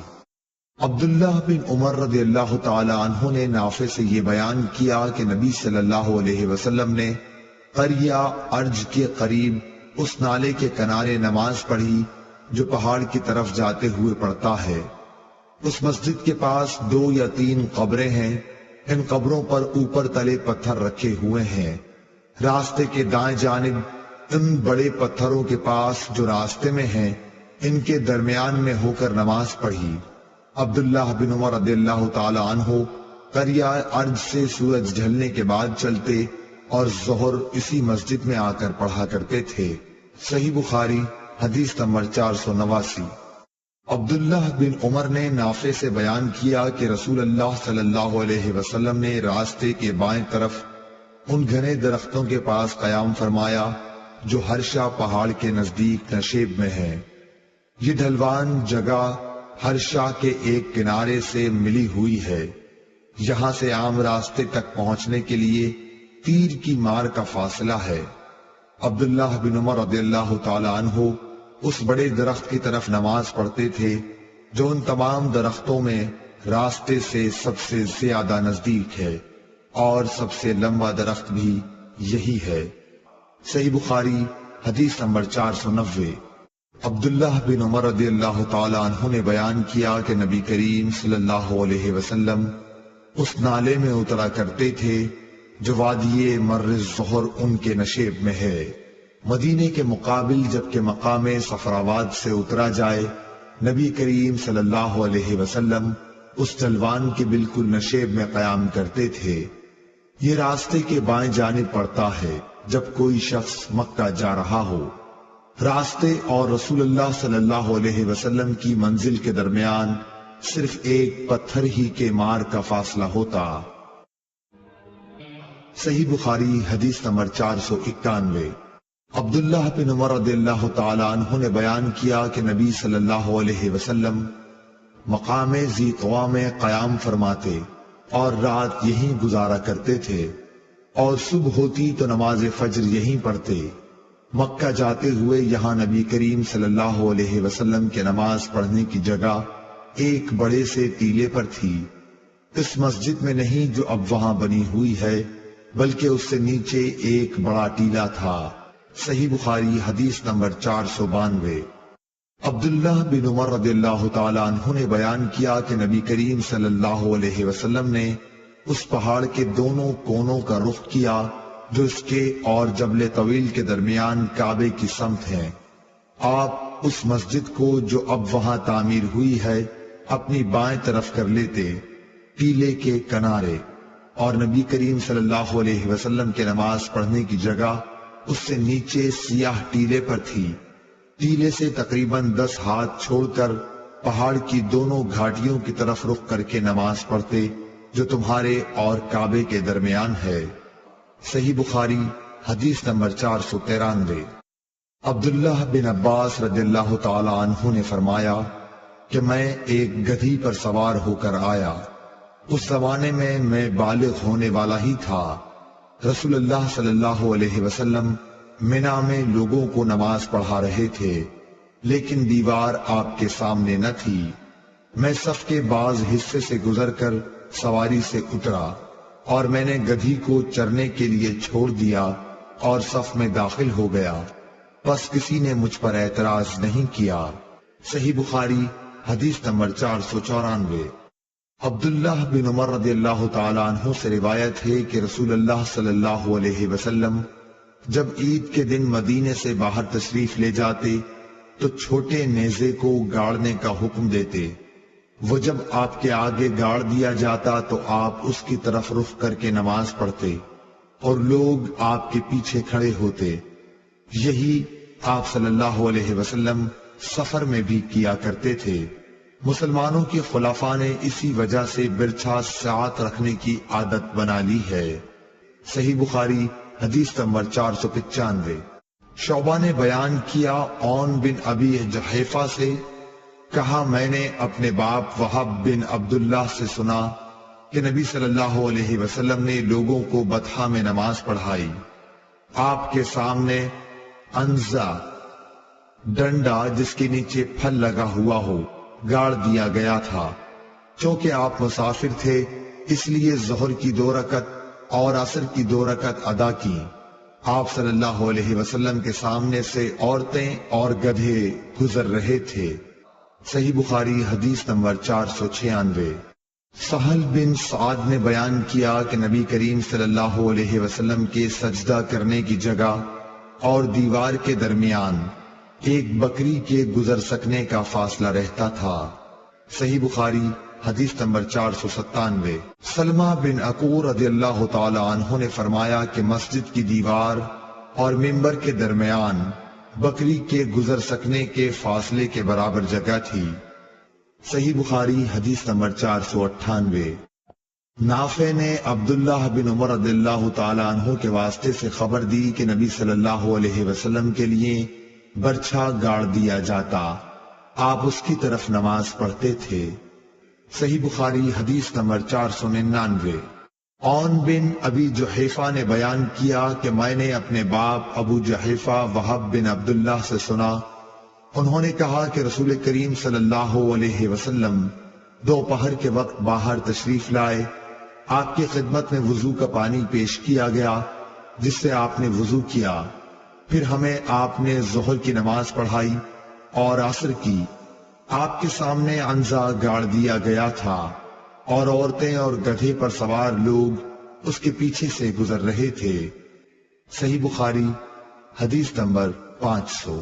عبداللہ بن عمر رضی اللہ تعالی عنہ نے نافع سے یہ بیان کیا کہ نبی صلی اللہ علیہ وسلم نے قریہ ارج کے قریب اس نالے کے کنارے نماز پڑھی جو پہاڑ کی طرف جاتے ہوئے پڑتا ہے۔ اس مسجد کے پاس 2 یا 3 قبریں ہیں۔ ان قبروں پر اوپر تلے پتھر رکھے ہوئے ہیں۔ راستے کے دائیں جانب ان بڑے پتھروں کے پاس جو راستے میں ہیں ان کے درمیان میں ہو کر نماز پڑھی۔ عبداللہ بن عمر رضی اللہ تعالی عنہ قریہ ارج سے سورج ڈھلنے کے بعد چلتے اور ظہر اسی مسجد میں آ کر پڑھا کرتے تھے۔ صحیح بخاری حدیث نمبر 489۔ عبداللہ بن عمر نے نافع سے بیان کیا کہ رسول اللہ صلی اللہ علیہ وسلم نے راستے کے بائیں طرف ان گھنے درختوں کے پاس قیام فرمایا جو ہرشا پہاڑ کے نزدیک نشیب میں ہے۔ یہ ڈھلوان جگہ ہرشا کے ایک کنارے سے ملی ہوئی ہے۔ یہاں سے عام راستے تک پہنچنے کے لیے تیر کی مار کا فاصلہ ہے۔ عبداللہ بن عمر رضی اللہ تعالی عنہ اس بڑے درخت کی طرف نماز پڑھتے تھے جو ان تمام درختوں میں راستے سے سب سے زیادہ نزدیک ہے، اور سب سے لمبا درخت بھی یہی ہے۔ صحیح بخاری حدیث نمبر 490۔ عبداللہ بن عمر رضی اللہ تعالی عنہ نے بیان کیا کہ نبی کریم صلی اللہ علیہ وسلم اس نالے میں اترا کرتے تھے جو وادی مر الظہر ان کے نشیب میں ہے۔ مدینے کے مقابل جبکہ مقام صفراواد سے اترا جائے، نبی کریم صلی اللہ علیہ وسلم اس ڈھلوان کے بالکل نشیب میں قیام کرتے تھے۔ یہ راستے کے بائیں جانب پڑتا ہے جب کوئی شخص مکہ جا رہا ہو۔ راستے اور رسول اللہ صلی اللہ علیہ وسلم کی منزل کے درمیان صرف ایک پتھر ہی کے مار کا فاصلہ ہوتا۔ صحیح بخاری حدیث نمبر 491۔ عبداللہ بن عمر رضی اللہ تعالی عنہ نے بیان کیا کہ نبی صلی اللہ علیہ وسلم مقام ذی طویٰ میں قیام فرماتے اور رات یہیں گزارا کرتے تھے، اور صبح ہوتی تو نماز فجر یہیں پڑھتے۔ مکہ جاتے ہوئے یہاں نبی کریم صلی اللہ علیہ وسلم کے نماز پڑھنے کی جگہ ایک بڑے سے ٹیلے پر تھی۔ اس مسجد میں نہیں جو اب وہاں بنی ہوئی ہے، بلکہ اس سے نیچے ایک بڑا ٹیلا تھا۔ صحیح بخاری حدیث نمبر 492۔ عبداللہ بن عمر رضی اللہ تعالی عنہ نے بیان کیا کہ نبی کریم صلی اللہ علیہ وسلم نے اس پہاڑ کے دونوں کونوں کا رخ کیا جو اس کے اور جبل طویل کے درمیان کعبے کی سمت ہے۔ آپ اس مسجد کو جو اب وہاں تعمیر ہوئی ہے اپنی بائیں طرف کر لیتے، ٹیلے کے کنارے، اور نبی کریم صلی اللہ علیہ وسلم کے نماز پڑھنے کی جگہ اس سے نیچے سیاہ ٹیلے پر تھی۔ ٹیلے سے تقریباً 10 ہاتھ چھوڑ کر پہاڑ کی دونوں گھاٹیوں کی طرف رخ کر کے نماز پڑھتے جو تمہارے اور کعبے کے درمیان ہے۔ صحیح بخاری حدیث نمبر 493۔ عبداللہ بن عباس رضی اللہ تعالی عنہ نے فرمایا کہ میں ایک گدھی پر سوار ہو کر آیا۔ اس زمانے میں بالغ ہونے والا ہی تھا۔ رسول اللہ صلی اللہ علیہ وسلم منا میں لوگوں کو نماز پڑھا رہے تھے، لیکن دیوار آپ کے سامنے نہ تھی۔ میں صف کے بعض حصے سے گزر کر سواری سے اترا اور میں نے گدھی کو چرنے کے لیے چھوڑ دیا اور صف میں داخل ہو گیا، پس کسی نے مجھ پر اعتراض نہیں کیا۔ صحیح بخاری حدیث نمبر 494۔ عبداللہ بن عمر رضی اللہ تعالی عنہ سے روایت ہے کہ رسول اللہ صلی اللہ علیہ وسلم جب عید کے دن مدینے سے باہر تشریف لے جاتے تو چھوٹے نیزے کو گاڑنے کا حکم دیتے۔ وہ جب آپ کے آگے گاڑ دیا جاتا تو آپ اس کی طرف رخ کر کے نماز پڑھتے اور لوگ آپ کے پیچھے کھڑے ہوتے۔ یہی آپ صلی اللہ علیہ وسلم سفر میں بھی کیا کرتے تھے۔ مسلمانوں کے خلفاء نے اسی وجہ سے برچھا ساعت رکھنے کی عادت بنا لی ہے۔ صحیح بخاری حدیث نمبر 495۔ شعبہ نے بیان کیا عون بن ابی جحیفہ سے، کہا میں نے اپنے باپ وہب بن عبداللہ سے سنا کہ نبی صلی اللہ علیہ وسلم نے لوگوں کو بطحا میں نماز پڑھائی۔ آپ کے سامنے انزا ڈنڈا جس کے نیچے پھل لگا ہوا ہو گاڑ دیا گیا تھا۔ چونکہ آپ مسافر تھے اس لیے ظہر کی 2 رکعت اور عصر کی 2 رکعت ادا کی۔ آپ صلی اللہ علیہ وسلم کے سامنے سے عورتیں اور گدھے گزر رہے تھے۔ صحیح بخاری حدیث نمبر 496۔ سہل بن سعد نے بیان کیا کہ نبی کریم صلی اللہ علیہ وسلم کے سجدہ کرنے کی جگہ اور دیوار کے درمیان ایک بکری کے گزر سکنے کا فاصلہ رہتا تھا۔ صحیح بخاری حدیث نمبر 497۔ سلمہ بن عقور رضی اللہ تعالی عنہ نے فرمایا کہ مسجد کی دیوار اور منبر کے درمیان بکری کے گزر سکنے کے فاصلے کے برابر جگہ تھی۔ صحیح بخاری حدیث نمبر 498۔ نافع نے عبداللہ بن عمر رضی اللہ تعالی عنہ کے واسطے سے خبر دی کہ نبی صلی اللہ علیہ وسلم کے لیے برچھا گاڑ دیا جاتا، آپ اس کی طرف نماز پڑھتے تھے۔ صحیح بخاری حدیث نمبر 499۔ عون بن ابی جحیفہ نے بیان کیا کہ میں نے اپنے باپ ابو جحیفہ وہب بن عبداللہ سے سنا، انہوں نے کہا کہ رسول کریم صلی اللہ علیہ وسلم دوپہر کے وقت باہر تشریف لائے، آپ کی خدمت میں وضو کا پانی پیش کیا گیا جس سے آپ نے وضو کیا، پھر ہمیں آپ نے ظہر کی نماز پڑھائی اور عصر کی۔ آپ کے سامنے عنزہ گاڑ دیا گیا تھا اور عورتیں اور گدھے پر سوار لوگ اس کے پیچھے سے گزر رہے تھے۔ صحیح بخاری حدیث نمبر 500۔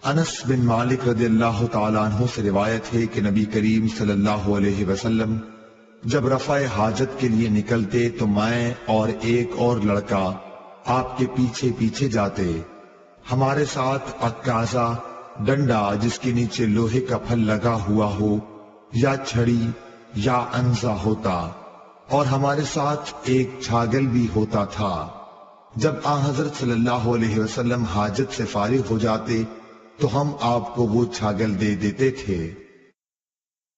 انس بن مالک رضی اللہ تعالیٰ عنہ سے روایت ہے کہ نبی کریم صلی اللہ علیہ وسلم جب رفع حاجت کے لیے نکلتے تو میں اور ایک اور لڑکا آپ کے پیچھے پیچھے جاتے۔ ہمارے ساتھ عکازہ ڈنڈا جس کے نیچے لوہے کا پھل لگا ہوا ہو یا چھڑی یا انزا ہوتا، اور ہمارے ساتھ ایک چھاگل بھی ہوتا تھا۔ جب آن حضرت صلی اللہ علیہ وسلم حاجت سے فارغ ہو جاتے تو ہم آپ کو وہ چھاگل دے دیتے تھے۔